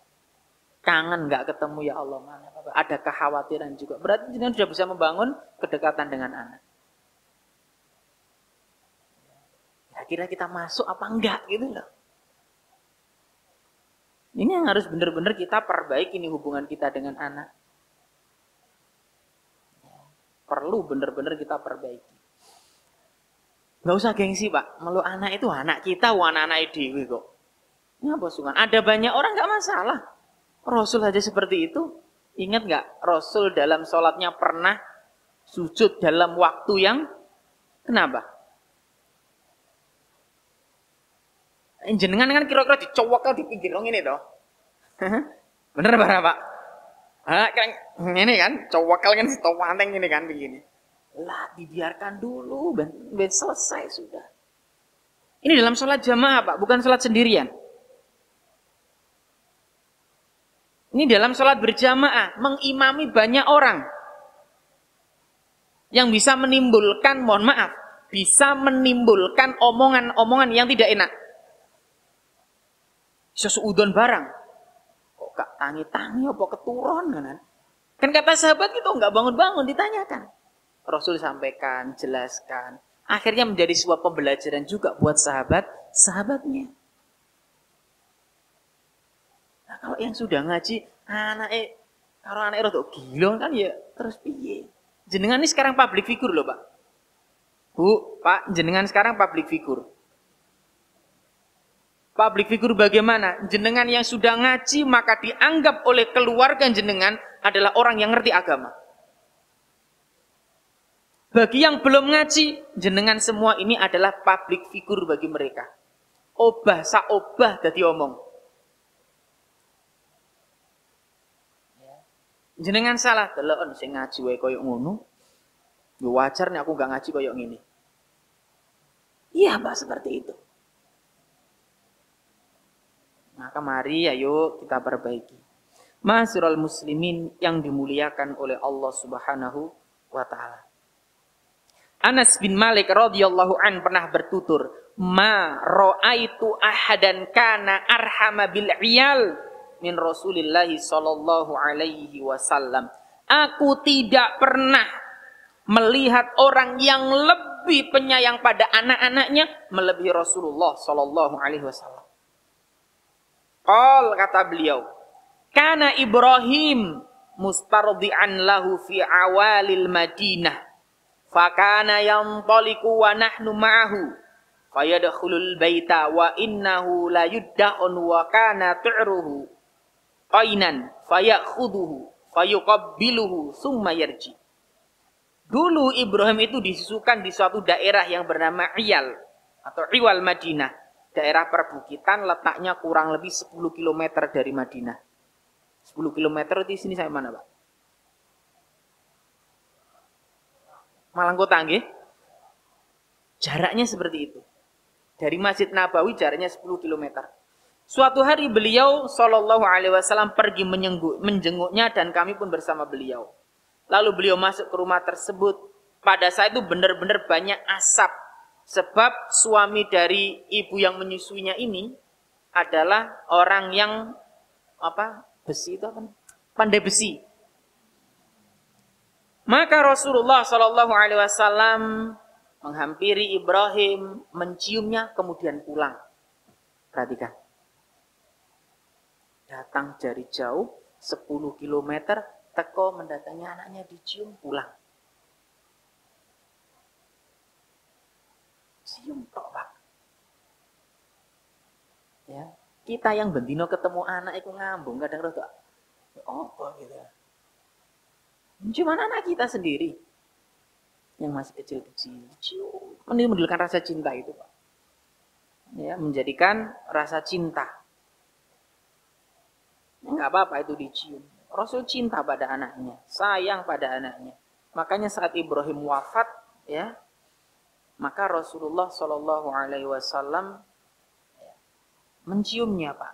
Speaker 1: Kangen enggak ketemu ya Allah mana, Bapak. Ada kekhawatiran juga. Berarti jenengan sudah bisa membangun kedekatan dengan anak. Kira kita masuk apa enggak gitu loh. Ini yang harus benar-benar kita perbaiki nih hubungan kita dengan anak. Perlu benar-benar kita perbaiki. Nggak usah gengsi Pak, meluk anak itu anak kita, anak-anak dewi kok. Ini apa sungan? Ada banyak orang nggak masalah. Rasul aja seperti itu. Ingat nggak? Rasul dalam sholatnya pernah sujud dalam waktu yang kenapa? Jenengan kan kira-kira dicowok di pinggir ini toh. Bener Pak? Kan ini kan cowok kan setowanteng ini kan begini. Lah dibiarkan dulu, ben selesai sudah. Ini dalam sholat jamaah Pak, bukan sholat sendirian. Ini dalam sholat berjamaah, mengimami banyak orang. Yang bisa menimbulkan, mohon maaf, bisa menimbulkan omongan-omongan yang tidak enak. Sesuudon barang. Kok gak tangi-tangi apa keturun kan? Kan kata sahabat itu enggak bangun-bangun ditanyakan. Rasul sampaikan, jelaskan. Akhirnya menjadi sebuah pembelajaran juga buat sahabatnya. Nah, kalau yang sudah ngaji, kalau anaknya rada gila kan ya terus piye? Jenengan ini sekarang public figure loh, Pak. Bu, Pak, jenengan sekarang public figure. Public figure bagaimana? Jenengan yang sudah ngaji maka dianggap oleh keluarga jenengan adalah orang yang ngerti agama. Bagi yang belum ngaji, jenengan semua ini adalah public figure bagi mereka. Obah saobah dadi omong. Jenengan salah, delokon sing ngaji wae koyo ngono. Yo wajar nek aku gak ngaji koyo ngene. Iya, Mbak, seperti itu. Maka mari ayo kita perbaiki. Ma'asyiral muslimin yang dimuliakan oleh Allah Subhanahu wa taala. Anas bin Malik radhiyallahu an pernah bertutur, ma ra'aitu ahadan kana arhama bil iyal min Rasulillah sallallahu alaihi wasallam. Aku tidak pernah melihat orang yang lebih penyayang pada anak-anaknya melebihi Rasulullah sallallahu alaihi wasallam. Qal, kata beliau, kana Ibrahim mustardi'an lahu fi awalil Madinah, fakana yantaliqu wa nahnu ma'ahu, fayadkhulul baita wa innahu la yudda'un wa kana tu'ruhu qainan fayakhudhuhu fayuqabbiluhu summa yarji. Dulu Ibrahim itu disusukan di suatu daerah yang bernama Iyal atau Iwal Madinah. Daerah perbukitan, letaknya kurang lebih 10 km dari Madinah. 10 km di sini saya mana, Pak? Malang Kota, nggih? Jaraknya seperti itu. Dari Masjid Nabawi jaraknya 10 km. Suatu hari beliau sallallahu alaihi wasallam pergi menjenguknya dan kami pun bersama beliau. Lalu beliau masuk ke rumah tersebut. Pada saat itu benar-benar banyak asap. Sebab suami dari ibu yang menyusuinya ini adalah orang yang besi itu apa? Pandai besi. Maka Rasulullah sallallahu alaihi wasallam menghampiri Ibrahim, menciumnya, kemudian pulang. Perhatikan. Datang dari jauh 10 km, teko mendatangi anaknya, dicium, pulang. Cium tok, Pak. Ya, kita yang bendino ketemu anak itu ngambung, kadang rada apa gitu. Cuma anak kita sendiri yang masih kecil-kecil, cium, menimbulkan rasa cinta itu, Pak. Ya, menjadikan rasa cinta. Enggak apa-apa itu dicium. Rasul cinta pada anaknya, sayang pada anaknya. Makanya saat Ibrahim wafat, ya, maka Rasulullah Shallallahu Alaihi Wasallam menciumnya, Pak.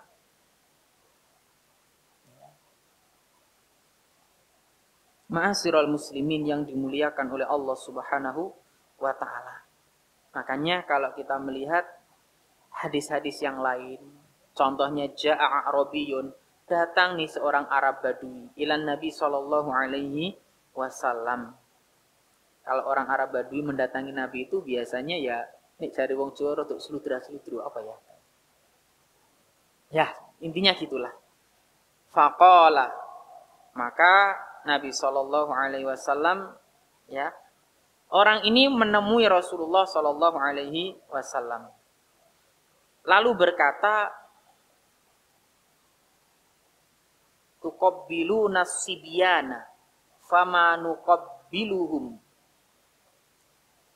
Speaker 1: Ma'asyiral muslimin yang dimuliakan oleh Allah Subhanahu wa Ta'ala. Makanya kalau kita melihat hadis-hadis yang lain, contohnya ja'a A'rabiyun, datang nih seorang Arab Badui ilan Nabi Shallallahu Alaihi Wasallam. Kalau orang Arab Badui mendatangi Nabi itu biasanya ya nih cari wong Jawa untuk seludra-seludru apa ya? Ya, intinya gitulah. Faqala, maka Nabi Shallallahu Alaihi Wasallam, ya, orang ini menemui Rasulullah Shallallahu Alaihi Wasallam, lalu berkata, tuqabbiluna sibyana fama nuqabbiluhum.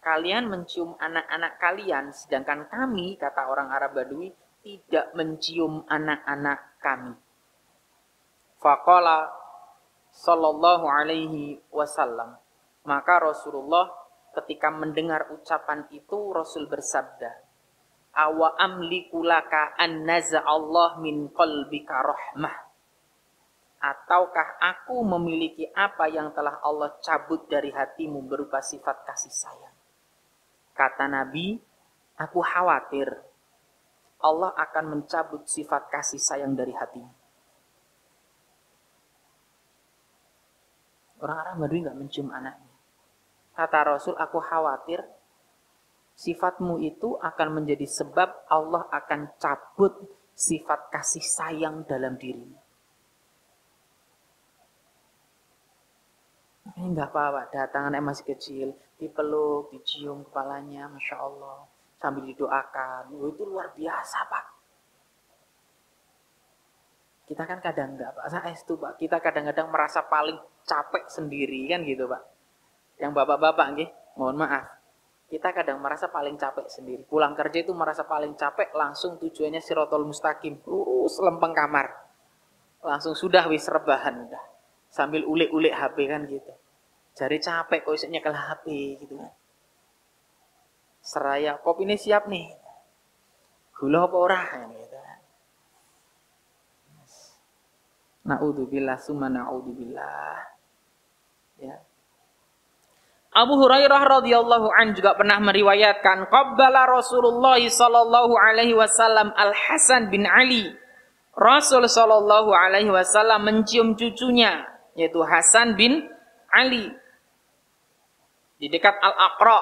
Speaker 1: Kalian mencium anak-anak kalian, sedangkan kami, kata orang Arab Badui, tidak mencium anak-anak kami. Faqala sallallahu alaihi wasallam. Maka Rasulullah ketika mendengar ucapan itu, Rasul bersabda, awa amliku laka an naza'allah min qalbika rahmah. Ataukah aku memiliki apa yang telah Allah cabut dari hatimu berupa sifat kasih sayang? Kata Nabi, aku khawatir Allah akan mencabut sifat kasih sayang dari hatimu. Orang Arab Badui nggak mencium anaknya. Kata Rasul, aku khawatir sifatmu itu akan menjadi sebab Allah akan cabut sifat kasih sayang dalam dirimu. Ini nggak apa-apa, datang anak masih kecil, dipeluk, dicium kepalanya, Masya Allah, sambil didoakan. Oh, itu luar biasa, Pak. Kita kan kadang nggak, Pak. Saya itu, Pak. Kita kadang-kadang merasa paling capek sendiri, kan gitu, Pak. Yang bapak-bapak, nggih, mohon maaf. Kita kadang merasa paling capek sendiri. Pulang kerja itu merasa paling capek, langsung tujuannya Sirotol Mustaqim. Lempeng kamar. Langsung sudah wis rebahan, udah. Sambil ulik-ulik HP kan gitu. Jari capek kok isoknya ke HP gitu kan. Seraya kopi ini siap nih. Gula apa ora gitu kan. Na'udzubillah summa na'udzubillah. Ya. Abu Hurairah radhiyallahu an juga pernah meriwayatkan qabbala Rasulullah sallallahu alaihi wasallam Al-Hasan bin Ali. Rasul sallallahu alaihi wasallam mencium cucunya yaitu Hasan bin Ali di dekat Al-Aqra,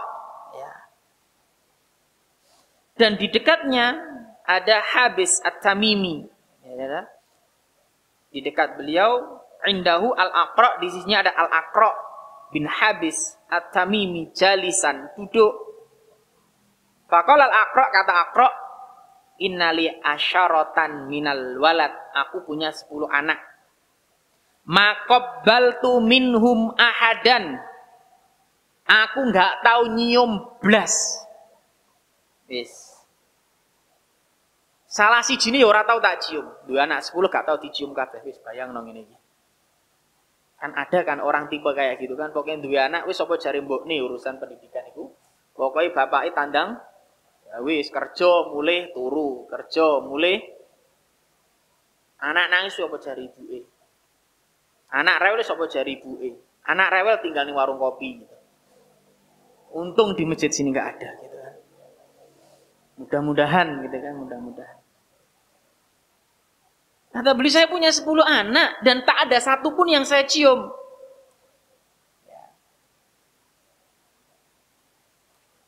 Speaker 1: ya. Dan di dekatnya ada Habis At-Tamimi, ya. Di dekat beliau indahu Al-Aqra, di sisinya ada Al-Aqra bin Habis At-Tamimi jalisan, duduk. Faqala Al-Aqra, kata Aqra, innali asyaratan minal walad, aku punya 10 anak. Maqabbaltu minhum ahadan, aku enggak tahu nyium blas. Wis. Salah siji ne ya ora tahu tak cium. Dua anak 10 gak tahu dicium kabeh. Wis bayang nang ngene iki. Kan ada kan orang tipe kayak gitu kan, pokoknya dua anak wis apa jare mbokne urusan pendidikan iku. Pokoke bapake tandang ya wis kerja mulih turu, kerja mulih. Anak nangis apa jare ibuke. Anak rewel apa jare ibuke. Anak rewel tinggal di warung kopi gitu. Untung di masjid sini enggak ada gitu kan. Mudah-mudahan gitu kan, mudah-mudahan. Kata beli saya punya 10 anak dan tak ada satu pun yang saya cium.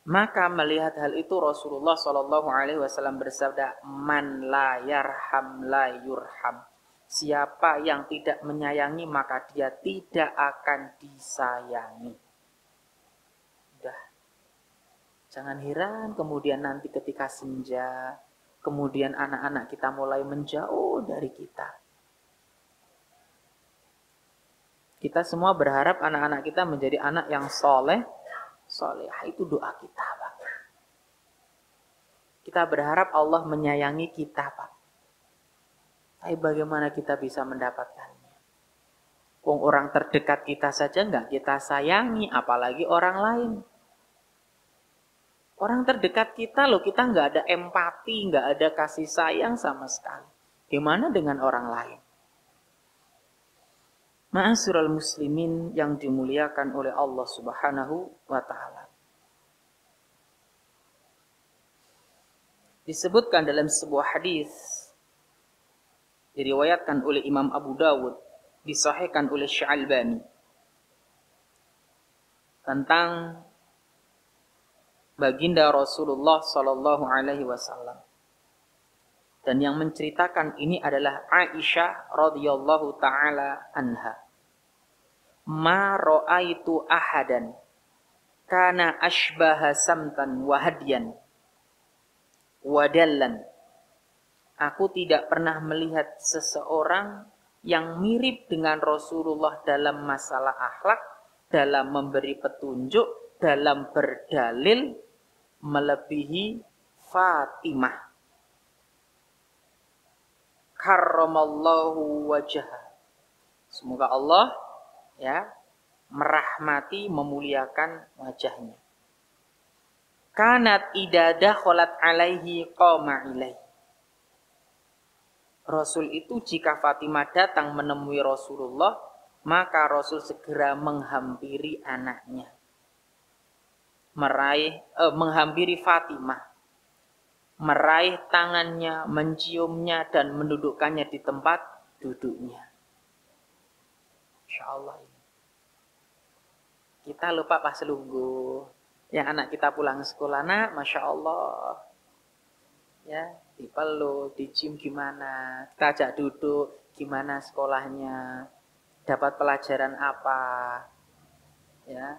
Speaker 1: Maka melihat hal itu Rasulullah Shallallahu Alaihi Wasallam bersabda, "Man la yarham la yurham." Siapa yang tidak menyayangi maka dia tidak akan disayangi. Udah. Jangan heran kemudian nanti ketika senja, kemudian anak-anak kita mulai menjauh dari kita. Kita semua berharap anak-anak kita menjadi anak yang soleh. Solehah itu doa kita, Pak. Kita berharap Allah menyayangi kita, Pak. Tapi bagaimana kita bisa mendapatkannya? Wong orang terdekat kita saja enggak kita sayangi, apalagi orang lain. Orang terdekat kita loh, kita enggak ada empati, enggak ada kasih sayang sama sekali. Gimana dengan orang lain? Ma'asyiral muslimin yang dimuliakan oleh Allah Subhanahu wa taala. Disebutkan dalam sebuah hadis diriwayatkan oleh Imam Abu Dawud, disahihkan oleh Syalbani tentang baginda Rasulullah sallallahu alaihi wasallam. Dan yang menceritakan ini adalah Aisyah radhiyallahu taala anha. Ma ra'aitu ahadan kana ashbaha samtan wa hadyan wa dallan. Aku tidak pernah melihat seseorang yang mirip dengan Rasulullah dalam masalah akhlak, dalam memberi petunjuk, dalam berdalil melebihi Fatimah. Karramallahu wajhah. Semoga Allah ya merahmati, memuliakan wajahnya. Kanat idza dakhalat alaihi qama ilaihi. Rasul itu jika Fatimah datang menemui Rasulullah, maka Rasul segera menghampiri anaknya. Menghampiri Fatimah. Meraih tangannya, menciumnya dan mendudukkannya di tempat duduknya. Insyaallah. Kita lupa pas lungguh. Yang anak kita pulang sekolah, nak, Masya Allah. Ya, dipeluk, dicium gimana, kita ajak duduk, gimana sekolahnya, dapat pelajaran apa, ya,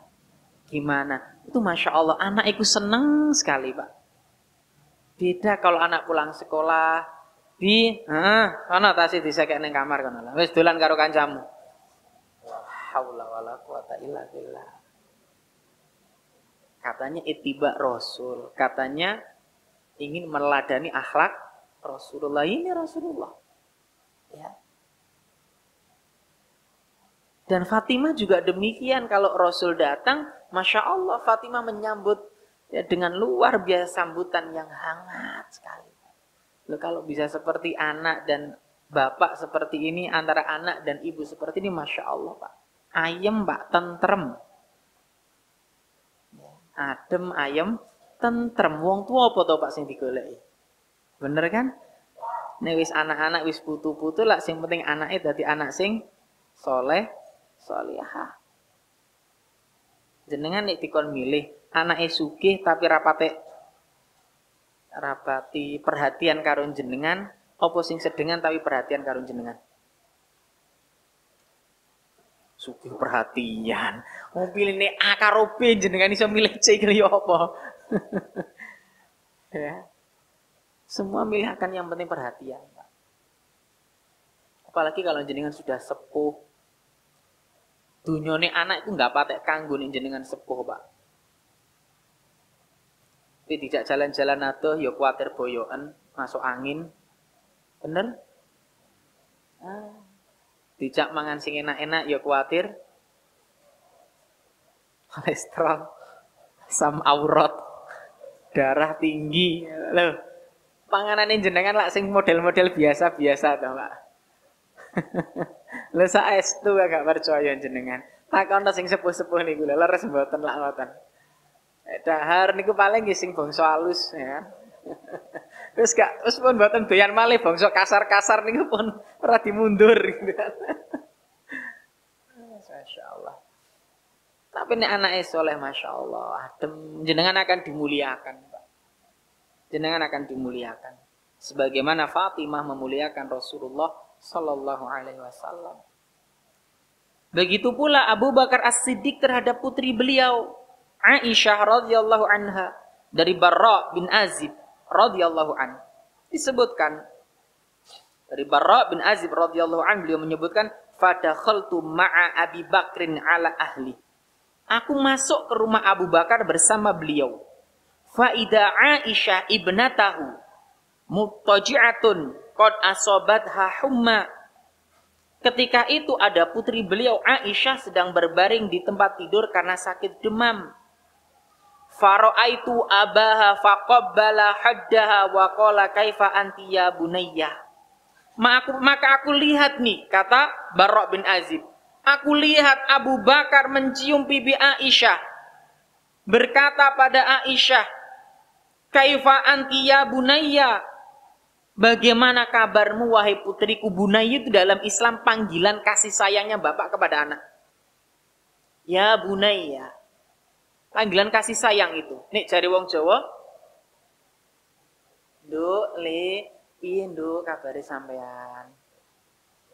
Speaker 1: gimana. Itu Masya Allah, anak itu seneng sekali, Pak. Beda kalau anak pulang sekolah, ana tasih disek ning kamar kono. Wis dolan karo kancamu. La haula wala quwata illa billah. Katanya ittiba Rasul, katanya ingin meneladani akhlak Rasulullah. Ini Rasulullah. Ya. Dan Fatimah juga demikian, kalau Rasul datang, Masya Allah Fatimah menyambut ya, dengan luar biasa sambutan yang hangat sekali. Loh, kalau bisa seperti anak dan bapak seperti ini, antara anak dan ibu seperti ini, Masya Allah Pak. Ayem Pak, tentrem. Adem, ayem, tentrem. Wong tua apa to Pak sing digoleki? Bener kan? Nek wis anak-anak wis putu-putu lah sing penting anake dadi anak sing soleh, solihah. Jenengan nek dikon milih anake sugih tapi rapati perhatian karo jenengan, apa sing sedengan tapi perhatian karo jenengan? Sugih perhatian. Mau pilih nek A karo B jenengan iso milih C iki ya apa? Ya. Semua milih akan yang penting perhatian, Pak. Apalagi kalau jenengan sudah sepuh. Dunyane anak itu enggak patek kanggo nek jenengan sepuh, Pak. Tapi tidak jalan-jalan adoh ya kuwatir boyoken, masuk angin. Bener? Dijak mangan sing enak-enak ya kuwatir kolesterol, asam aurat, darah tinggi. Loh, panganane jenengan lak sing model-model biasa-biasa to, Pak. Lha saestu gak percaya jenengan. Takon sing sepuh-sepuh niku lho leres mboten lak ngoten. Dahar niku paling nggih sing bangsa halus ya. Wis pun mboten doyan malih bangsa kasar-kasar niku pun ora dimundur gitu kan. Masyaallah. Tapi nek anake soleh masyaallah, adem jenengan akan dimuliakan, Pak. Jenengan akan dimuliakan. Sebagaimana Fatimah memuliakan Rasulullah sallallahu alaihi wasallam. Begitu pula Abu Bakar As-Siddiq terhadap putri beliau Aisyah radhiyallahu anha dari Barra bin Azib radhiyallahu an. Disebutkan dari Barra bin Azib radhiyallahu an beliau menyebutkan fadakhaltu ma'a Abi Bakrin ala ahli. Aku masuk ke rumah Abu Bakar bersama beliau. Fa idza Aisyah ibnatahu muttaji'atun qad asabatha humma. Ketika itu ada putri beliau Aisyah sedang berbaring di tempat tidur karena sakit demam. Fara'aitu abaha faqabbala haddaha wa qala kaifa anti ya bunayya. Maka aku lihat nih, kata Barra bin Azib. Aku lihat Abu Bakar mencium pipi Aisyah. Berkata pada Aisyah, kaifa anti ya bunayya. Bagaimana kabarmu wahai putriku? Bunayya itu dalam Islam panggilan kasih sayangnya bapak kepada anak. Ya bunayya. Panggilan kasih sayang itu. Nek jari wong Jawa. Nduk, Le, piye nduk kabare sampean?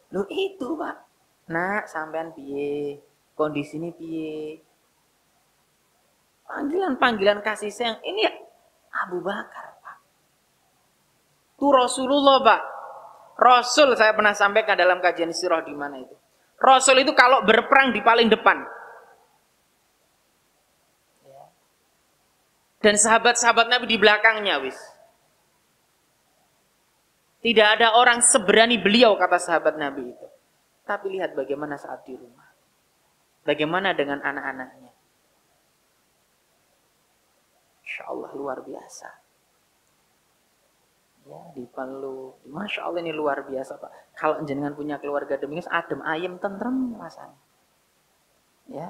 Speaker 1: Lho itu, Pak. Nak, sampean piye? Kondisi ini piye? Panggilan-panggilan kasih sayang ini ya Abu Bakar, Pak. Itu Rasulullah, Pak. Rasul saya pernah sampaikan dalam kajian sirah di mana itu. Rasul itu kalau berperang di paling depan. Dan sahabat-sahabat Nabi di belakangnya, wis. Tidak ada orang seberani beliau, kata sahabat Nabi itu. Tapi lihat bagaimana saat di rumah. Bagaimana dengan anak-anaknya. Insya Allah luar biasa. Ya, dipeluk. Masya Allah ini luar biasa, Pak. Kalau jenengan punya keluarga demikian, adem, ayem, tentrem rasanya. Ya.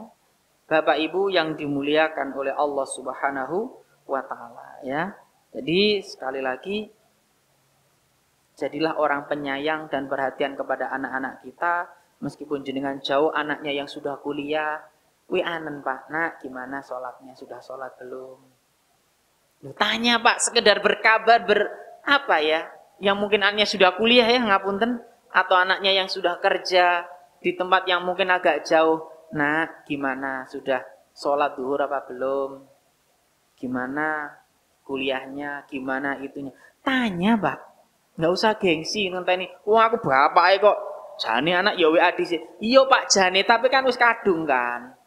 Speaker 1: Bapak Ibu yang dimuliakan oleh Allah Subhanahu wa taala, ya. Jadi sekali lagi jadilah orang penyayang dan perhatian kepada anak-anak kita, meskipun jenengan jauh anaknya yang sudah kuliah, anen Pak, nak gimana sholatnya, sudah sholat belum? Loh, tanya Pak, sekedar berkabar apa ya? Yang mungkin anaknya sudah kuliah ya, ngapunten, atau anaknya yang sudah kerja di tempat yang mungkin agak jauh. Nah, gimana? Sudah sholat duhur apa belum? Gimana kuliahnya? Gimana itunya? Tanya, Pak. Nggak usah gengsi ngenteni. Wah, aku bapak kok. Jane anak ya WA dhisik. Iya, Pak, jane, tapi kan wis kadung kan.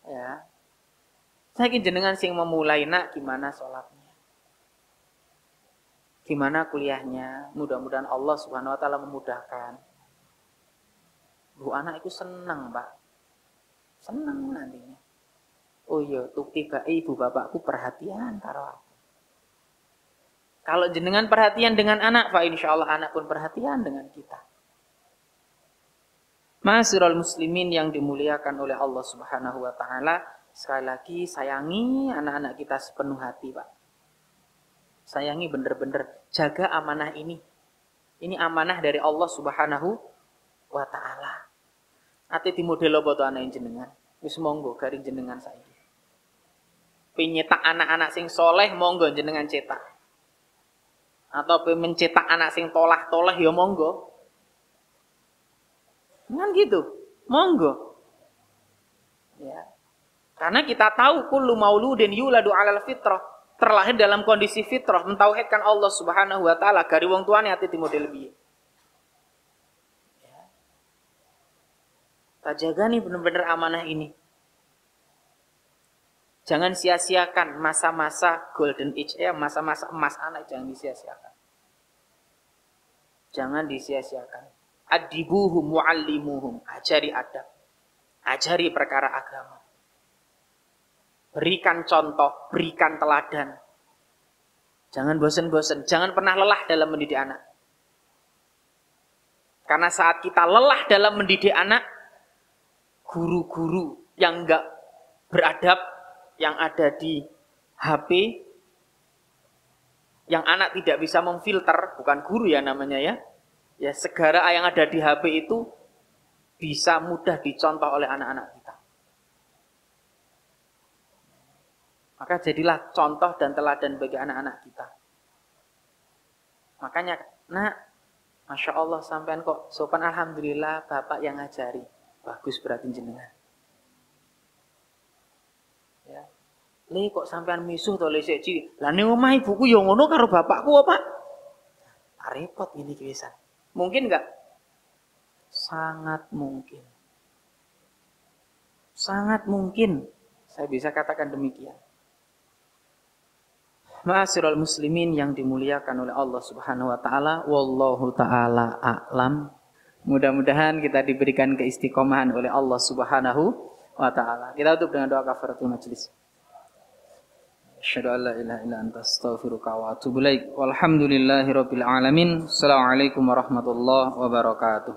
Speaker 1: Ya. Saiki jenengan sing memulai, nak, gimana sholatnya? Gimana kuliahnya? Mudah-mudahan Allah Subhanahu wa taala memudahkan. Bu anak itu senang, Pak. Senang nantinya. Oh iya, tiba ibu bapakku perhatian karo aku. Kalau jenengan perhatian dengan anak, fa insyaallah anak pun perhatian dengan kita. Ma'asyiral muslimin yang dimuliakan oleh Allah Subhanahu wa taala, Sekali lagi, sayangi anak-anak kita sepenuh hati, Pak. Sayangi bener-bener, jaga amanah ini. Ini amanah dari Allah Subhanahu wa Ta'ala. Ati di model apa to anak jenengan? Wis monggo garing jenengan saiki. Penyetak anak-anak sing soleh monggo jenengan cetak. Atau mencetak anak sing tolah-tolah ya monggo. Kan gitu. Monggo. Ya. Karena kita tahu kullu mauludin yuladu 'alal fitrah, terlahir dalam kondisi fitrah, mentauhidkan Allah Subhanahu wa Ta'ala, gari wong tuane ati di model piye. Ya. Tak jaga nih benar-benar amanah ini. Jangan sia-siakan masa-masa golden age, masa-masa emas anak, jangan disia-siakan. Jangan disia-siakan. Adibuhum wa'allimuhum, ajari adab. Ajari perkara agama. Berikan contoh, berikan teladan. Jangan bosan-bosan, jangan pernah lelah dalam mendidik anak. Karena saat kita lelah dalam mendidik anak, guru-guru yang enggak beradab, yang ada di HP, yang anak tidak bisa memfilter, bukan guru ya namanya ya. Ya, segala yang ada di HP itu bisa mudah dicontoh oleh anak-anak kita. Maka jadilah contoh dan teladan bagi anak-anak kita. Makanya, nak, Masya Allah sampean kok sopan, alhamdulillah bapak yang ngajari. Bagus berarti jenengan. Ya. Le kok sampean misuh to le sik cilik. Lah ning omah ibuku ya ngono karo bapakku apa? Repot ini kisan. Mungkin enggak? Sangat mungkin. Sangat mungkin. Saya bisa katakan demikian. Ma'asyiral muslimin yang dimuliakan oleh Allah Subhanahu wa Ta'ala, wallahu taala a'lam. Mudah-mudahan kita diberikan keistiqomahan oleh Allah Subhanahu wa Ta'ala. Kita tutup dengan doa kafaratul majelis. Asyhadu an la ilaha illa anta astaghfiruka wa atubu ilaik. Walhamdulillahirabbil alamin. Assalamualaikum warahmatullahi wabarakatuh.